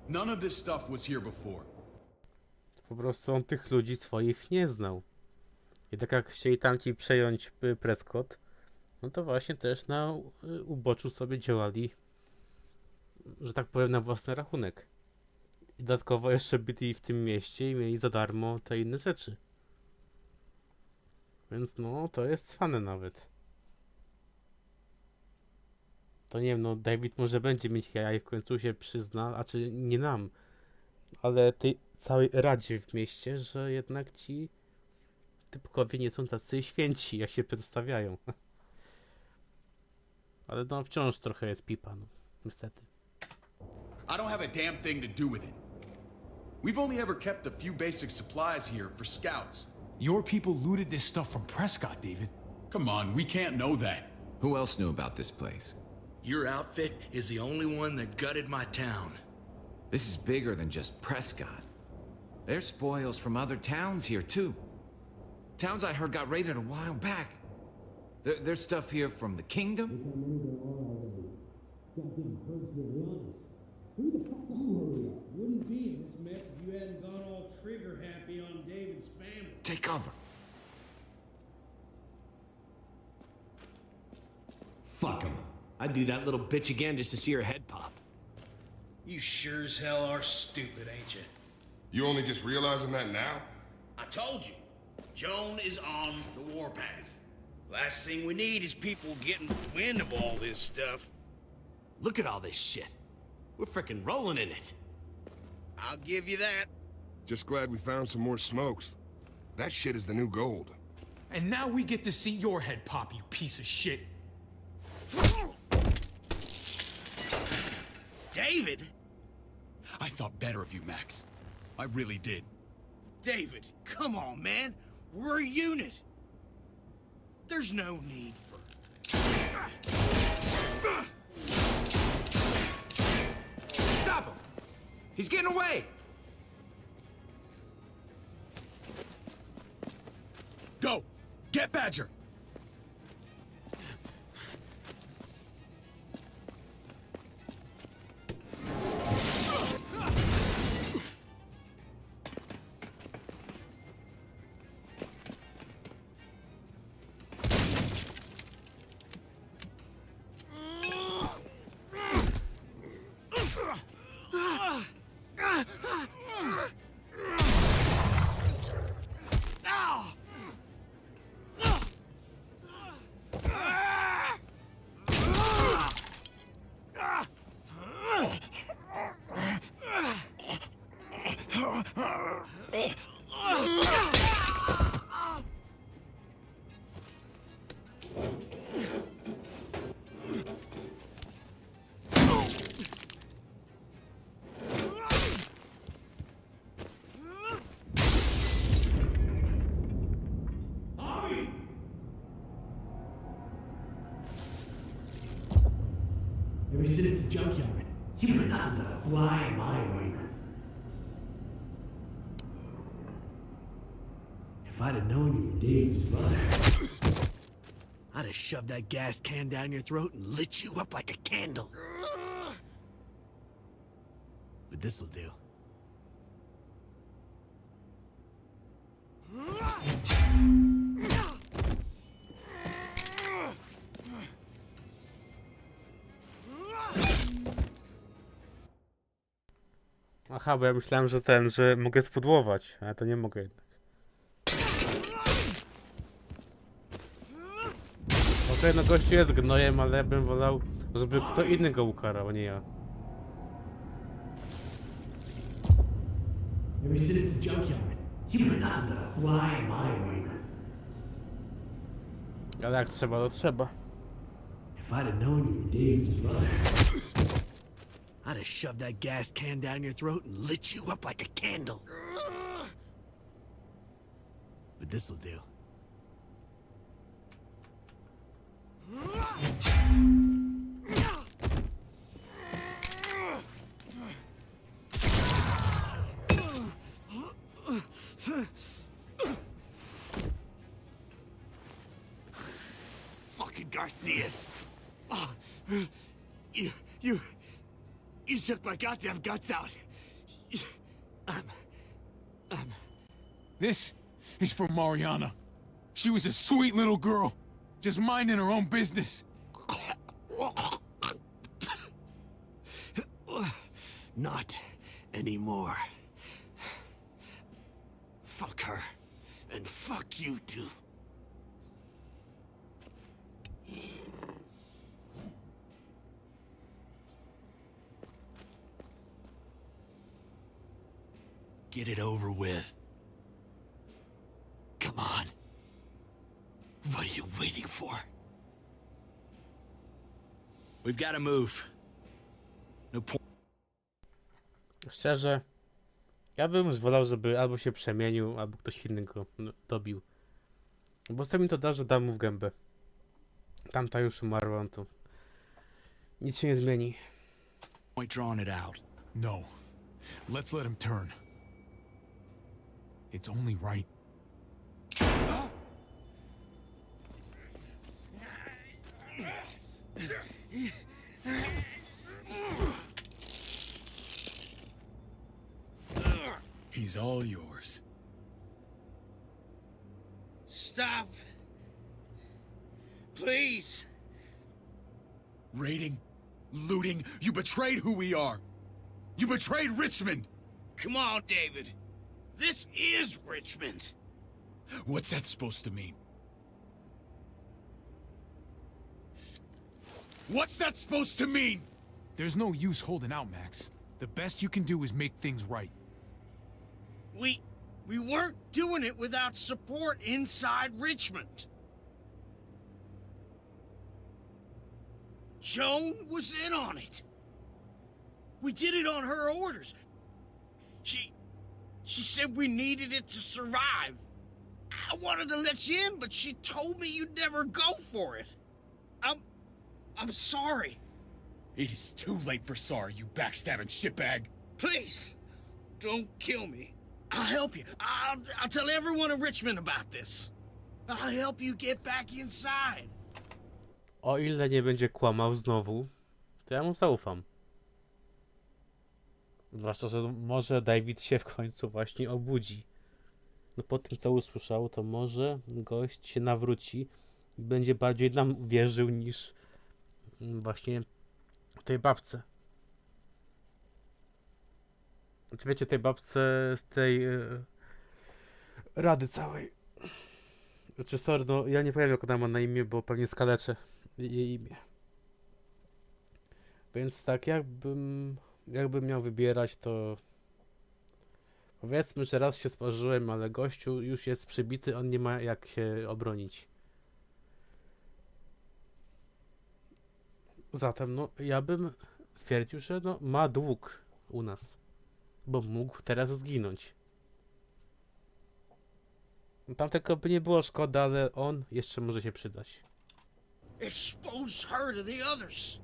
none of this stuff was here before. Po prostu on tych ludzi swoich nie znał. I tak jak chcieli tamci przejąć Prescott, no to właśnie też na uboczu sobie działali, że tak powiem, na własny rachunek. I dodatkowo jeszcze byli w tym mieście i mieli za darmo te inne rzeczy. Więc no, to jest cwane nawet. To nie wiem, no David może będzie mieć jaja i w końcu się przyzna, a czy nie nam, ale tej całej radzie w mieście, że jednak ci typkowie nie są tacy święci, jak się przedstawiają. Ale no wciąż trochę jest pipa, no niestety. I don't have a damn thing to do with it. We've only ever kept a few basic supplies here for scouts. Your people looted this stuff from Prescott, David. Come on, we can't know that. Who else knew about this place? Your outfit is the only one that gutted my town. This is bigger than just Prescott. There's spoils from other towns here, too. Towns I heard got raided a while back. There's stuff here from the kingdom. Goddamn herds to be honest. Who the fuck you hurry up? Wouldn't be in this mess if you hadn't gone all trigger happy on David's family. Take cover. Fuck him. I'd do that little bitch again just to see her head pop. You sure as hell are stupid, ain't you? You only just realizing that now? I told you. Joan is on the warpath. Last thing we need is people getting wind of all this stuff. Look at all this shit. We're frickin' rolling in it. I'll give you that. Just glad we found some more smokes. That shit is the new gold. And now we get to see your head pop, you piece of shit. David? I thought better of you, Max. I really did. David, come on, man. We're a unit. There's no need for... Stop him! He's getting away! Go! Get Badger! Maybe shit is the junkyard. You were nothing but a fly in my ointment. If I'd have known you were David's brother, I'd have shoved that gas can down your throat and lit you up like a candle. But this'll do. Aha, bo ja myślałem, że mogę spudłować, ale to nie mogę jednak. Okej, no gościu jest gnojem, ale ja bym wolał, żeby kto inny go ukarał, a nie ja. Maybe shit is the junkyard. You were nothing but a fly in my ointment. Ale jak trzeba, to trzeba. If I'd have known you were David's brother, I'd have shoved that gas can down your throat and lit you up like a candle. But this'll do. Fucking Garcias. Oh, you took my goddamn guts out. This is for Mariana. She was a sweet little girl, just minding her own business. Not anymore. Fuck her. And fuck you too. Get it over with. Come on. What are you waiting for? We've got to move. No point. Szczerze, ja bym wolał, żeby albo się przemienił, albo ktoś inny go dobił. Bo co mi to da, że dam mu w gębę. Tamta już umarła, to nic się nie zmieni. Drawing it out. No. Let's let him turn. It's only right. He's all yours. Stop. Please. Raiding, looting, you betrayed who we are. You betrayed Richmond. Come on, David. This is Richmond. What's that supposed to mean? What's that supposed to mean? There's no use holding out, Max. The best you can do is make things right. We weren't doing it without support inside Richmond. Joan was in on it. We did it on her orders. She said we needed it to survive. I wanted to let you in, but she told me you'd never go for it. I'm sorry. It is too late for sorry, you backstabbing shitbag. Please, don't kill me. I'll help you. I'll tell everyone in Richmond about this. I'll help you get back inside. O ile nie będzie kłamał znowu, to ja mu zaufam. Zwłaszcza, że może David się w końcu właśnie obudzi. No po tym, co usłyszał, to może gość się nawróci i będzie bardziej nam wierzył niż właśnie tej babce. Znaczy wiecie, tej babce z tej rady całej. Znaczy sorry, no ja nie powiem jak ona ma na imię, bo pewnie skaleczę jej imię. Więc tak jakbym miał wybierać, to powiedzmy, że raz się sparzyłem, ale gościu już jest przybity, on nie ma jak się obronić. Zatem no ja bym stwierdził, że no ma dług u nas, bo mógł teraz zginąć. Tam tylko by nie było szkoda, ale on jeszcze może się przydać. Expose her to the others.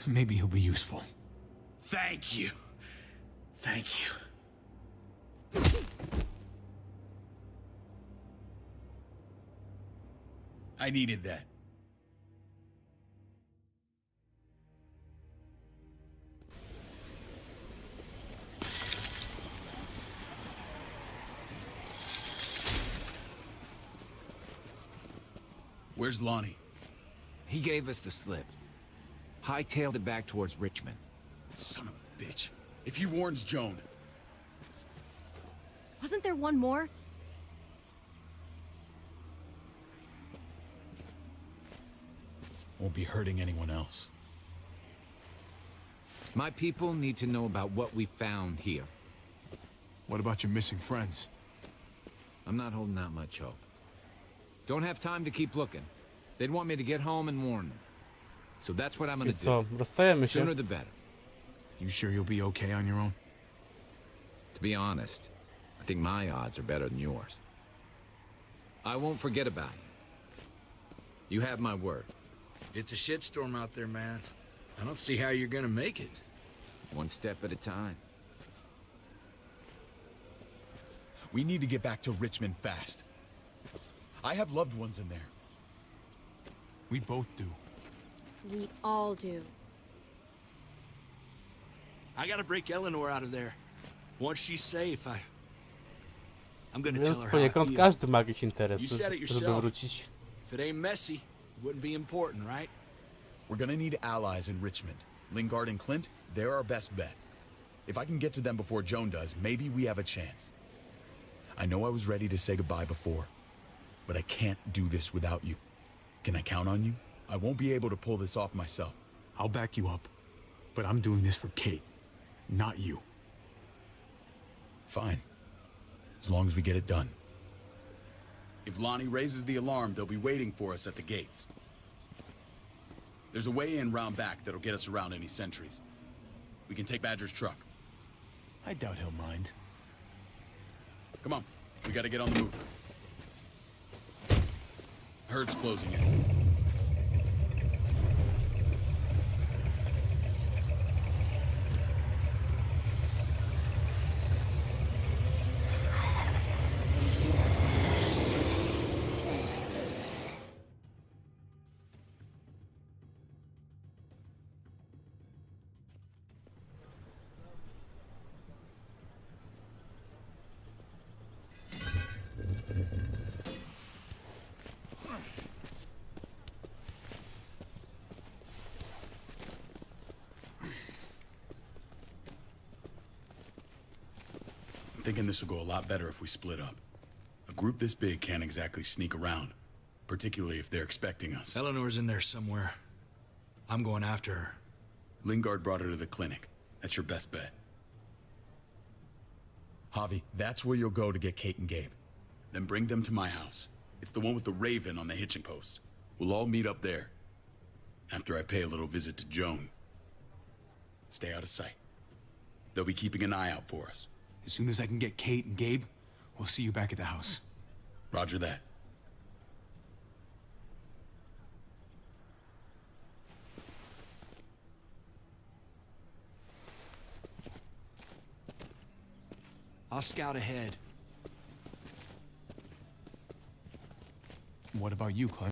Maybe he'll be useful. Thank you. Thank you. I needed that. Where's Lonnie? He gave us the slip. Hightailed it back towards Richmond. Son of a bitch. If he warns Joan... Wasn't there one more? Won't be hurting anyone else. My people need to know about what we found here. What about your missing friends? I'm not holding out much hope. Don't have time to keep looking. They'd want me to get home and warn them. So that's what I'm gonna co, do. rozstajemy się. Sooner the better. You sure you'll be okay on your own? To be honest, I think my odds are better than yours. I won't forget about you. You have my word. It's a shitstorm out there, man. I don't see how you're gonna make it. One step at a time. We need to get back to Richmond fast. I have loved ones in there. We both do. We all do. I gotta break Eleanor out of there. Once she's safe, I'm gonna tell Więc her how I poniekąd feel. każdy ma jakieś You interesy, said it żeby yourself. wrócić. If it ain't messy, it wouldn't be important, right? We're gonna need allies in Richmond. Lingard and Clint, they're our best bet. If I can get to them before Joan does, maybe we have a chance. I know I was ready to say goodbye before, but I can't do this without you. Can I count on you? I won't be able to pull this off myself. I'll back you up. But I'm doing this for Kate, not you. Fine. As long as we get it done. If Lonnie raises the alarm, they'll be waiting for us at the gates. There's a way in round back that'll get us around any sentries. We can take Badger's truck. I doubt he'll mind. Come on, we gotta get on the move. Herd's closing in. Thinking this will go a lot better if we split up. A group this big can't exactly sneak around, particularly if they're expecting us. Eleanor's in there somewhere. I'm going after her. Lingard brought her to the clinic. That's your best bet. Javi, that's where you'll go to get Kate and Gabe. Then bring them to my house. It's the one with the raven on the hitching post. We'll all meet up there. After I pay a little visit to Joan. Stay out of sight. They'll be keeping an eye out for us. As soon as I can get Kate and Gabe, we'll see you back at the house. Roger that. I'll scout ahead. What about you, Clem?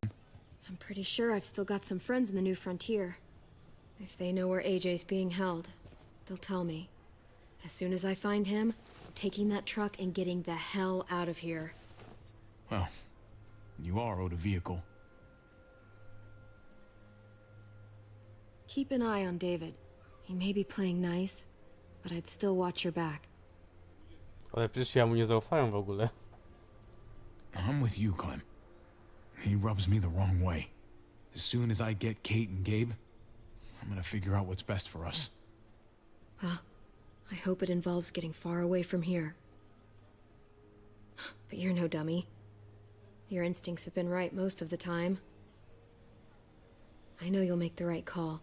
I'm pretty sure I've still got some friends in the New Frontier. If they know where AJ's being held, they'll tell me. As soon as I find him, I'm taking that truck and getting the hell out of here. Well, you are owed a vehicle. Keep an eye on David. He may be playing nice, but I'd still watch your back. Ale przecież ja mu nie zaufałem w ogóle. I'm with you, Clem. He rubs me the wrong way. As soon as I get Kate and Gabe, I'm gonna figure out what's best for us. Well, I hope it involves getting far away from here. But you're no dummy. Your instincts have been right most of the time. I know you'll make the right call.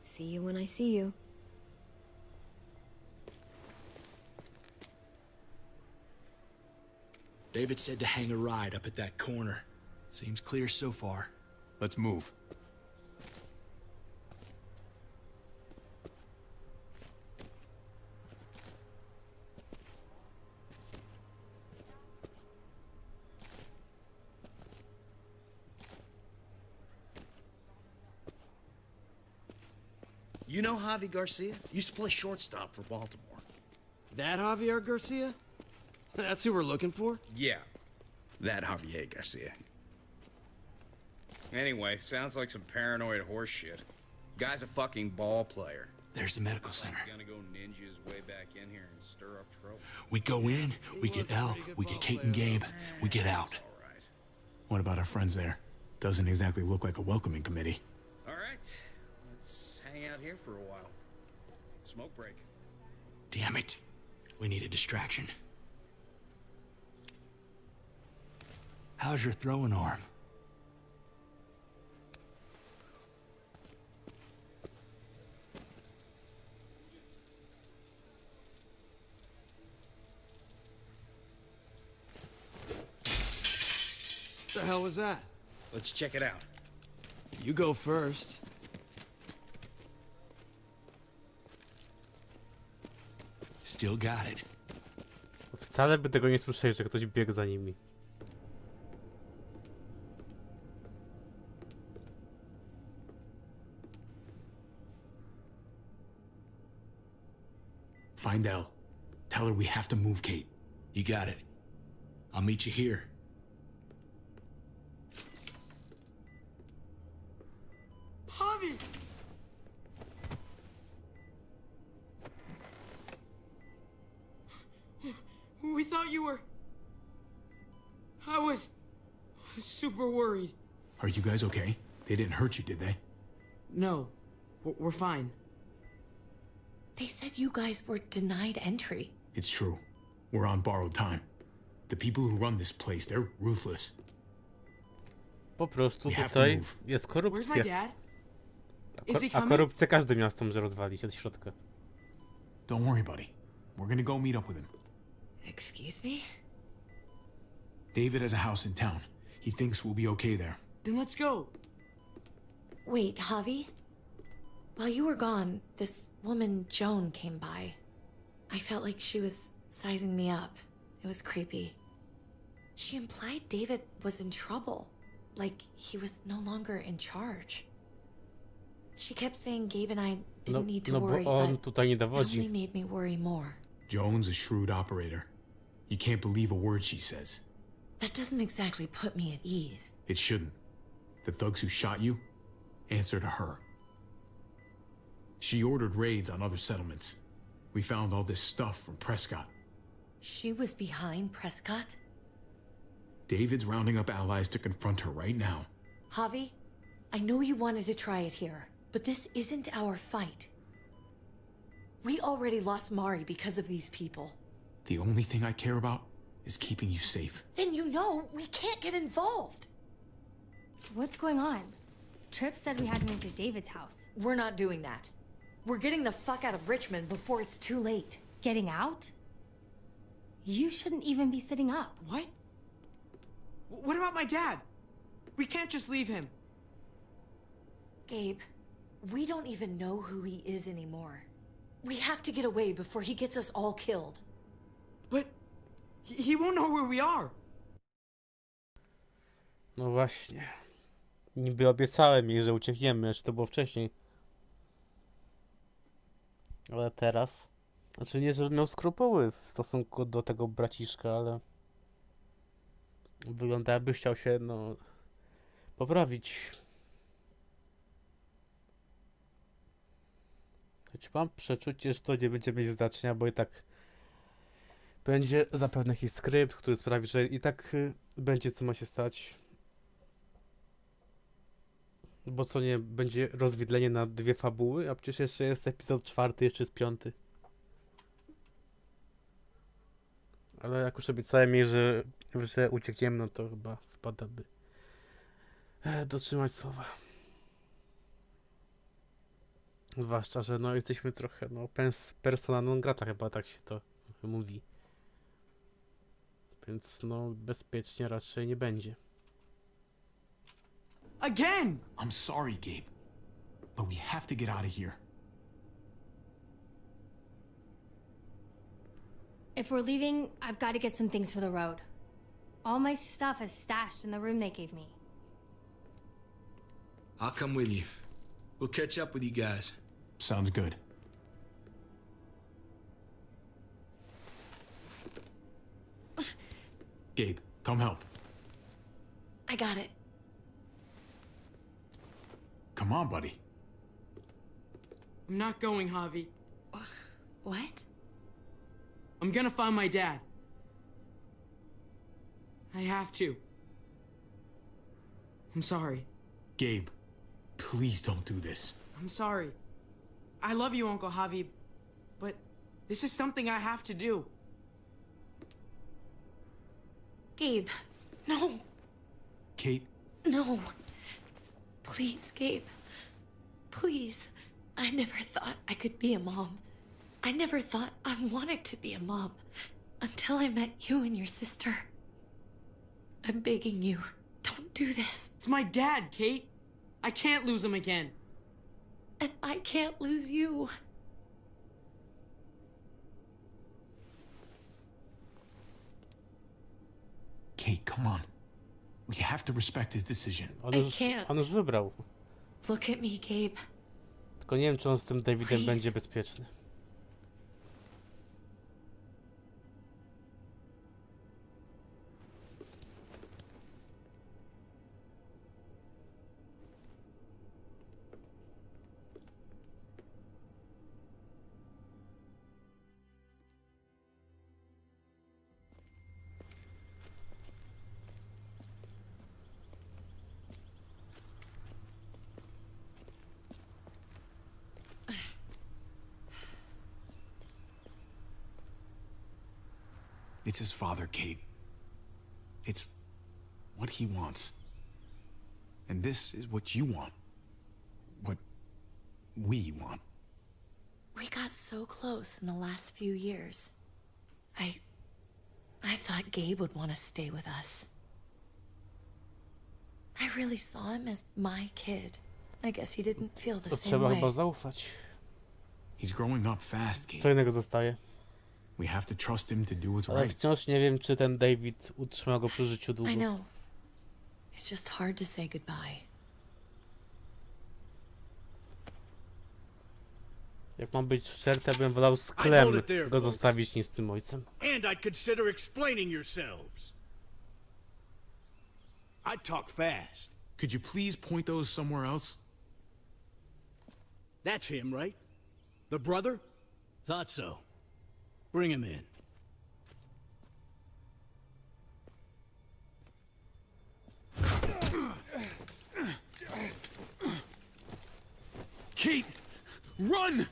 See you when I see you. David said to hang a ride up at that corner. Seems clear so far. Let's move. You know Javi Garcia? Used to play shortstop for Baltimore. That Javier Garcia? That's who we're looking for? Yeah, that Javier Garcia. Anyway, sounds like some paranoid horse shit. Guy's a fucking ball player. There's the medical center. He's gonna go ninja his way back in here and stir up trouble. We go in, we get Elle, we get Kate and Gabe, we get out. What about our friends there? Doesn't exactly look like a welcoming committee. All right, let's hang out here for a while. Smoke break. Damn it. We need a distraction. How's your throwing arm? What the hell was that? Let's check it out. You go first. Still got it. Wcale by tego nie słyszeli, że ktoś biegł za nimi. Find Elle. Tell her we have to move Kate. You got it. I'll meet you here. Javi! We thought you were... I was... super worried. Are you guys okay? They didn't hurt you, did they? No, we're fine. They said you guys were denied entry. It's true. We're on borrowed time. The people who run this place, they're ruthless. Po prostu We have to tutaj move. jest Where's my korupcja. dad? A, Is he a coming? korupcję każdy miasto może rozwalić od środka. Don't worry, buddy. We're gonna go meet up with him. Excuse me? David has a house in town. He thinks we'll be okay there. Then let's go. Wait, Javi? While you were gone, this woman, Joan, came by. I felt like she was sizing me up. It was creepy. She implied David was in trouble. Like he was no longer in charge. She kept saying Gabe and I didn't need to worry, bo on but tutaj nie it only dowodzi. made me worry more. Joan's a shrewd operator. You can't believe a word she says. That doesn't exactly put me at ease. It shouldn't. The thugs who shot you answer to her. She ordered raids on other settlements. We found all this stuff from Prescott. She was behind Prescott? David's rounding up allies to confront her right now. Javi, I know you wanted to try it here, but this isn't our fight. We already lost Mari because of these people. The only thing I care about is keeping you safe. Then you know we can't get involved. What's going on? Tripp said we had to move to David's house. We're not doing that. We're getting the fuck out of Richmond before it's too late. Getting out? You shouldn't even be sitting up. What? What about my dad? We can't just leave him. Gabe, we don't even know who he is anymore. We have to get away before he gets us all killed. But he won't know where we are. No właśnie. Niby obiecałem jej, że uciekniemy, czy to było wcześniej. Ale teraz... Znaczy nie, że miał skrupuły w stosunku do tego braciszka, ale... Wygląda, jakby chciał się, no... poprawić. Choć mam przeczucie, że to nie będzie mieć znaczenia, bo i tak... Będzie zapewne jakiś skrypt, który sprawi, że i tak będzie co ma się stać. Bo co nie, będzie rozwidlenie na dwie fabuły, a przecież jeszcze jest epizod 4, jeszcze jest 5. Ale jak już obiecałem jej, że uciekniemy, no to chyba wpada by dotrzymać słowa. Zwłaszcza, że no jesteśmy trochę, no persona non grata, chyba tak się to mówi. Więc no bezpiecznie raczej nie będzie. Again! I'm sorry, Gabe. But we have to get out of here. If we're leaving, I've got to get some things for the road. All my stuff is stashed in the room they gave me. I'll come with you. We'll catch up with you guys. Sounds good. Gabe, come help. I got it. Come on, buddy. I'm not going, Javi. What? I'm gonna find my dad. I have to. I'm sorry. Gabe, please don't do this. I'm sorry. I love you, Uncle Javi, but this is something I have to do. Gabe, no. Kate? No. Please, Gabe. Please. I never thought I could be a mom. I never thought I wanted to be a mom until I met you and your sister. I'm begging you, don't do this. It's my dad, Kate. I can't lose him again. And I can't lose you. Kate, come on. We have to respect his decision. On I już, can't. on już wybrał. Look at me, Gabe. Tylko nie wiem, czy on z tym Davidem Please. będzie bezpieczny. It's his father, Kate. It's what he wants. And this is what you want. What we want. We got so close in the last few years. I thought Gabe would want to stay with us. I really saw him as my kid. I guess he didn't feel the To same trzeba way. chyba zaufać. He's growing up fast, Kate. Co innego zostaje. We have to trust him to do what's Ale right. wciąż nie wiem, czy ten David utrzyma go przy życiu długo. I know. It's just hard to say goodbye. Jak mam być szczery, to bym wolał z Clem go zostawić niż z tym ojcem. And I'd consider explaining yourselves. I'd talk fast. Could you please point those somewhere else? That's him, right? The brother? Thought so. Bring him in. Kate! Run!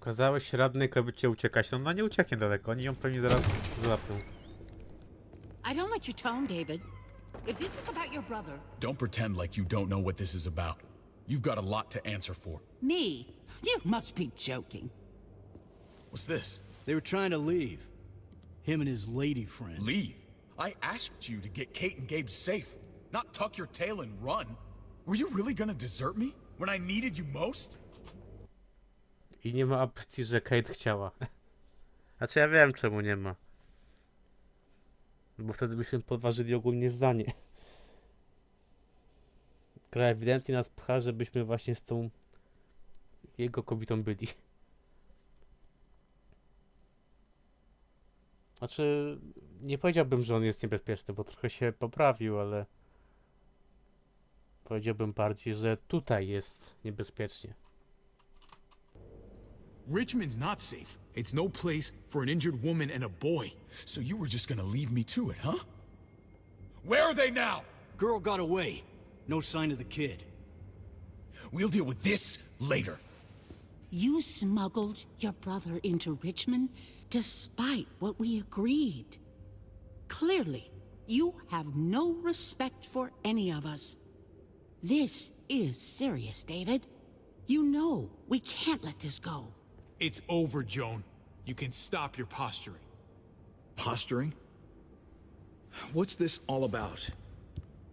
Kazałeś radnej kobiecie uciekać. No ona nie ucieknie daleko. Oni ją pewnie zaraz złapią. I don't like your tone, David. If this is about your brother... Don't pretend like you don't know what this is about. You've got a lot to answer for. Me? You must be joking. What's this? They were trying to leave. Him and his lady friend. Leave? I asked you to get Kate and Gabe safe, not tuck your tail and run. Were you really gonna desert me when I needed you most? I nie ma opcji, że Kate chciała. Znaczy ja wiem, czemu nie ma. Bo wtedy byśmy podważyli ogólnie zdanie. Gra ewidentnie nas pcha, żebyśmy właśnie z tą jego kobietą byli. Znaczy, nie powiedziałbym, że on jest niebezpieczny, bo trochę się poprawił, ale powiedziałbym bardziej, że tutaj jest niebezpiecznie. Richmond's not safe. It's no place for an injured woman and a boy. So you were just gonna leave me to it, huh? Where are they now? Girl got away. No sign of the kid. We'll deal with this later. You smuggled your brother into Richmond despite what we agreed. Clearly, you have no respect for any of us. This is serious, David. You know we can't let this go. It's over, Joan. you can stop your posturing. Posturing? What's this all about?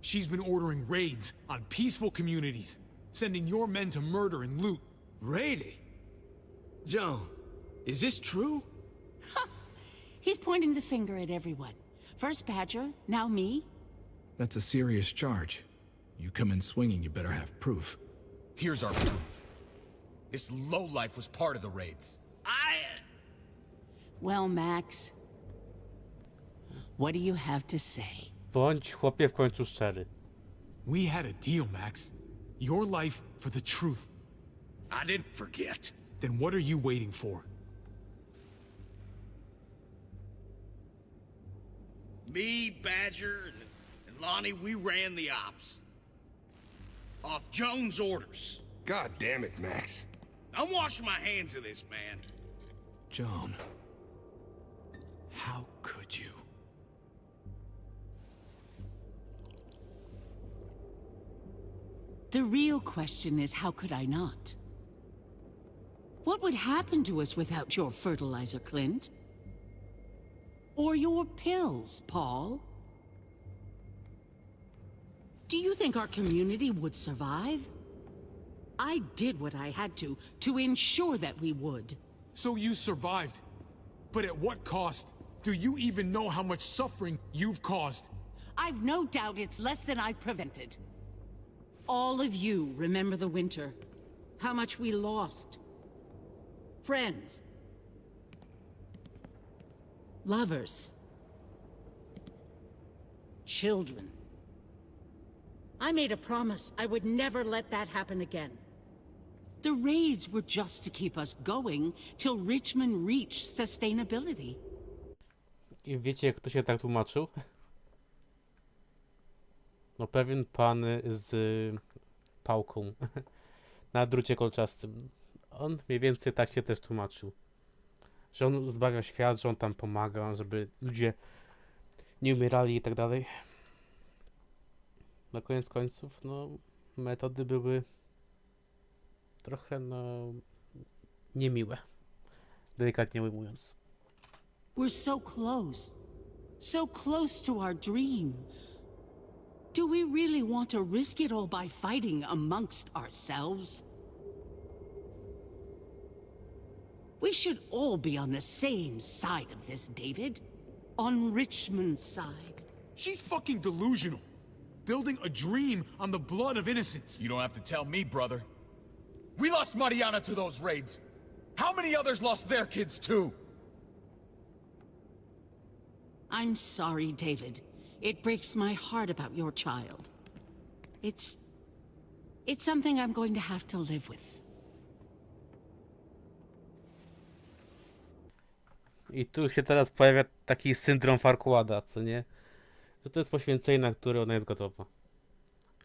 She's been ordering raids on peaceful communities, sending your men to murder and loot. Raiding? Joan, is this true? He's pointing the finger at everyone. First Badger, now me. That's a serious charge. You come in swinging, you better have proof. Here's our proof. This lowlife was part of the raids. Well, Max, what do you have to say? Bądź chłopie w końcu szczery. We had a deal, Max. Your life for the truth. I didn't forget. Then what are you waiting for? Me, Badger, and Lonnie, we ran the ops. Off Joan's orders. God damn it, Max. I'm washing my hands of this, man. Joan. How could you? The real question is, how could I not? What would happen to us without your fertilizer, Clint? Or your pills, Paul? Do you think our community would survive? I did what I had to ensure that we would. So you survived. But at what cost? Do you even know how much suffering you've caused? I've no doubt it's less than I've prevented. All of you remember the winter. How much we lost. Friends. Lovers. Children. I made a promise I would never let that happen again. The raids were just to keep us going till Richmond reached sustainability. I wiecie, kto się tak tłumaczył? No pewien pan z pałką na drucie kolczastym. On mniej więcej tak się też tłumaczył. Że on zbawia świat, że on tam pomaga, żeby ludzie nie umierali i tak dalej. Na koniec końców, no, metody były trochę, no, niemiłe. Delikatnie ujmując. We're so close to our dream. Do we really want to risk it all by fighting amongst ourselves? We should all be on the same side of this, David. On Richmond's side. She's fucking delusional. Building a dream on the blood of innocents. You don't have to tell me, brother. We lost Mariana to those raids. How many others lost their kids too? I'm sorry, David. It breaks my heart about your child. It's something I'm going to have to live with. I tu się teraz pojawia taki syndrom Farquada, co nie? Że to jest poświęcenie, na które ona jest gotowa.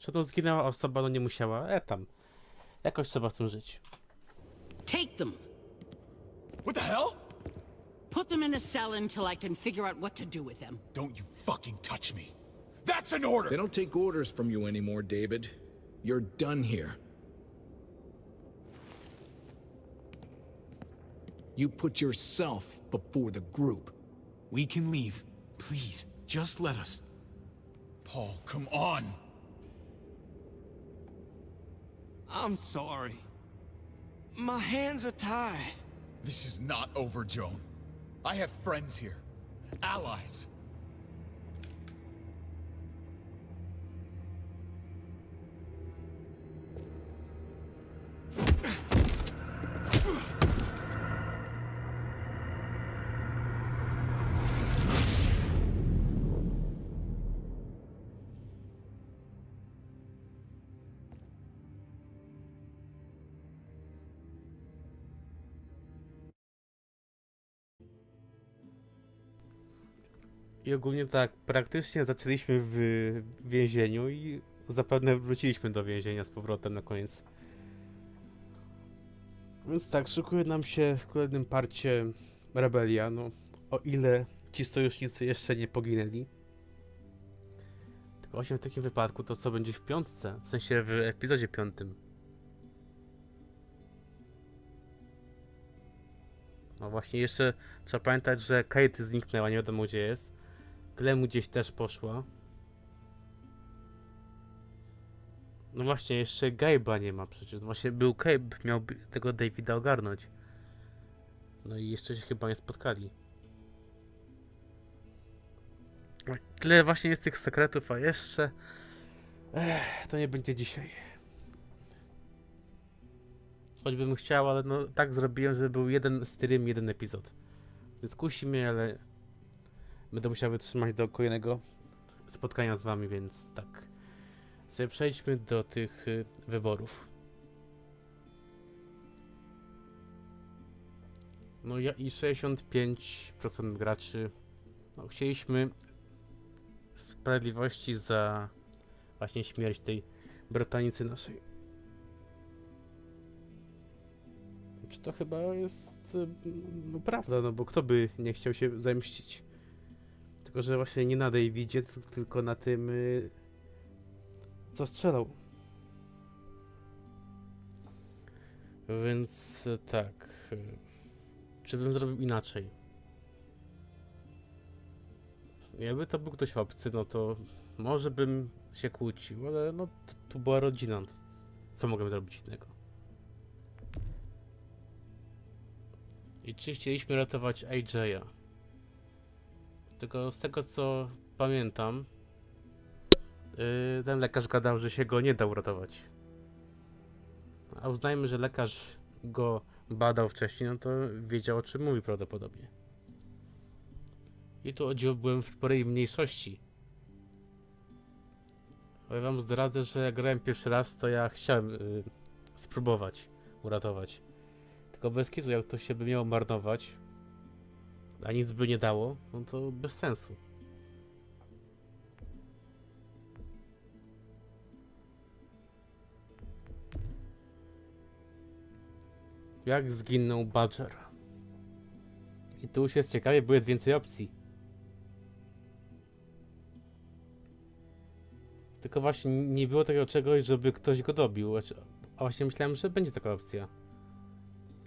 Że to zginęła osoba, no nie musiała. Tam. Jakoś trzeba z tym żyć. Take them. What the hell? Put them in a cell until I can figure out what to do with them. Don't you fucking touch me. That's an order! They don't take orders from you anymore, David. You're done here. You put yourself before the group. We can leave. Please, just let us. Paul, come on! I'm sorry. My hands are tied. This is not over, Joan. I have friends here. Allies. I ogólnie tak, praktycznie zaczęliśmy w więzieniu i zapewne wróciliśmy do więzienia z powrotem na koniec. Więc tak, szykuje nam się w kolejnym parcie rebelia, no o ile ci sojusznicy jeszcze nie poginęli. Tylko właśnie w takim wypadku to co będzie w piątce, w sensie w epizodzie 5. No właśnie, jeszcze trzeba pamiętać, że Kate zniknęła, nie wiadomo gdzie jest. Glemu gdzieś też poszła. No właśnie, jeszcze Gabe'a nie ma przecież. Właśnie był Gabe, miał tego Davida ogarnąć. No i jeszcze się chyba nie spotkali. Tyle właśnie jest tych sekretów, a jeszcze... to nie będzie dzisiaj. Choćbym chciał, ale no tak zrobiłem, żeby był jeden stream, jeden epizod. Więc kusi mnie, ale... będę musiał wytrzymać do kolejnego spotkania z wami, więc tak. Sobie przejdźmy do tych wyborów. No ja i 65% graczy no, chcieliśmy sprawiedliwości za właśnie śmierć tej bratanicy naszej. Czy to chyba jest no, prawda, no bo kto by nie chciał się zemścić? Tylko, że właśnie nie na Davidzie, tylko na tym co strzelał. Więc tak. Czy bym zrobił inaczej? Jakby to był ktoś obcy, no to może bym się kłócił, ale no tu była rodzina. To co mogłem zrobić innego? I czy chcieliśmy ratować AJ'a? Tylko z tego co pamiętam, ten lekarz gadał, że się go nie da uratować. A uznajmy, że lekarz go badał wcześniej, no to wiedział o czym mówi prawdopodobnie. I tu o dziwo byłem w sporej mniejszości. Ale wam zdradzę, że jak grałem pierwszy raz, to ja chciałem spróbować uratować. Tylko bez kitu, jak to się by miało marnować, a nic by nie dało, no to bez sensu. Jak zginął Badger? I tu już jest ciekawie, bo jest więcej opcji. Tylko właśnie nie było takiego czegoś, żeby ktoś go dobił. A właśnie myślałem, że będzie taka opcja.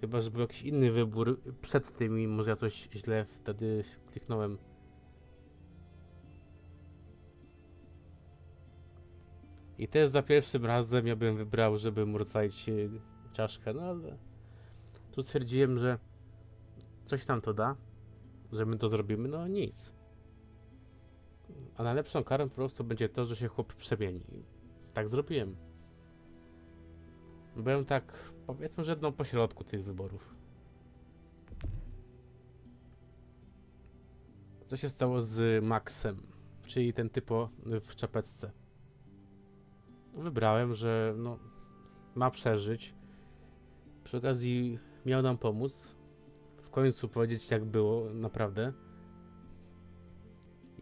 Chyba, że był jakiś inny wybór przed tym i może ja coś źle wtedy kliknąłem. I też za pierwszym razem ja bym wybrał, żeby mu rozwalić czaszkę, no ale... Tu stwierdziłem, że coś tam to da, że my to zrobimy, no nic. A najlepszą karą po prostu będzie to, że się chłop przemieni. Tak zrobiłem. Byłem tak, powiedzmy, że po środku tych wyborów. Co się stało z Maxem, czyli ten typo w czapeczce? Wybrałem, że no, ma przeżyć. Przy okazji miał nam pomóc. W końcu powiedzieć jak było, naprawdę.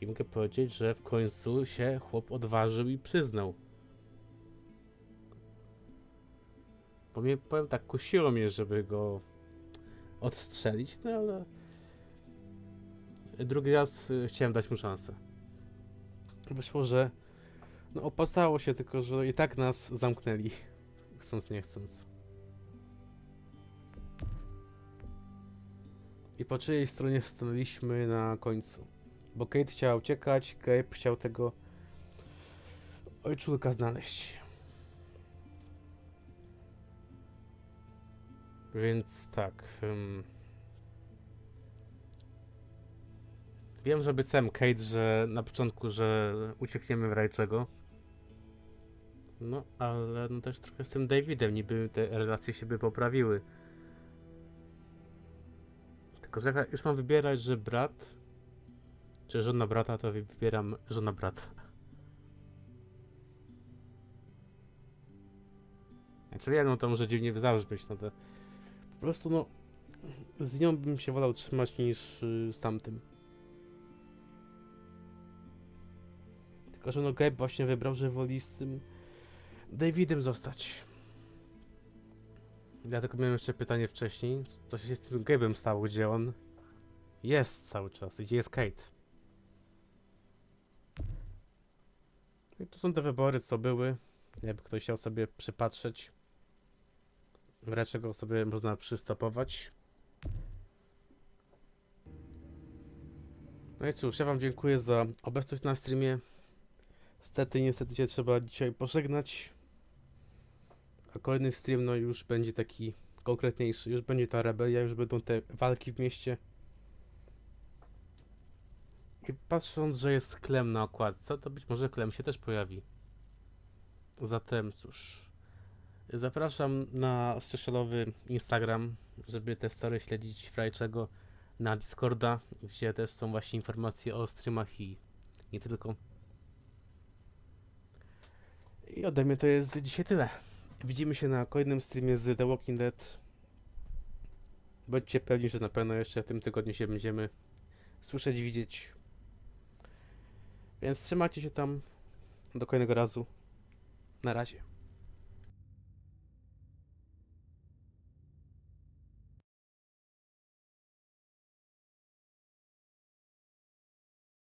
I mogę powiedzieć, że w końcu się chłop odważył i przyznał. Bo mnie, powiem tak, kusiło mnie, żeby go odstrzelić, no ale... Drugi raz chciałem dać mu szansę. Wyszło, że... No opłacało się, tylko że i tak nas zamknęli. Chcąc nie chcąc. I po czyjej stronie stanęliśmy na końcu. Bo Kate chciała uciekać, Gabe chciał tego ojczulka znaleźć. Więc tak. Wiem, że obiecałem Kate, że na początku, że uciekniemy w razie czego. No, ale no też trochę z tym Davidem, niby te relacje się by poprawiły. Tylko, że jak już mam wybierać, że brat czy żona brata, to wybieram żona brata. Znaczy ja no to może dziwnie zabrzmieć, no to po prostu no z nią bym się wolał trzymać niż z tamtym. Tylko, że no Gabe właśnie wybrał, że woli z tym Davidem zostać. Ja tylko miałem jeszcze pytanie wcześniej, co się z tym Gabe'em stało, gdzie on jest cały czas, gdzie jest Kate. I tu są te wybory, co były, jakby ktoś chciał sobie przypatrzeć. W razie czego sobie można przystopować. No i cóż, ja wam dziękuję za obecność na streamie. Niestety się trzeba dzisiaj pożegnać. A kolejny stream no już będzie taki konkretniejszy. Już będzie ta rebelia, już będą te walki w mieście. I patrząc, że jest Clem na okładce, to być może Clem się też pojawi. Zatem cóż, zapraszam na socialowy Instagram, żeby te story śledzić w razie czego, na Discorda, gdzie też są właśnie informacje o streamach i nie tylko. I ode mnie to jest dzisiaj tyle. Widzimy się na kolejnym streamie z The Walking Dead. Bądźcie pewni, że na pewno jeszcze w tym tygodniu się będziemy słyszeć, widzieć. Więc trzymajcie się tam. Do kolejnego razu. Na razie.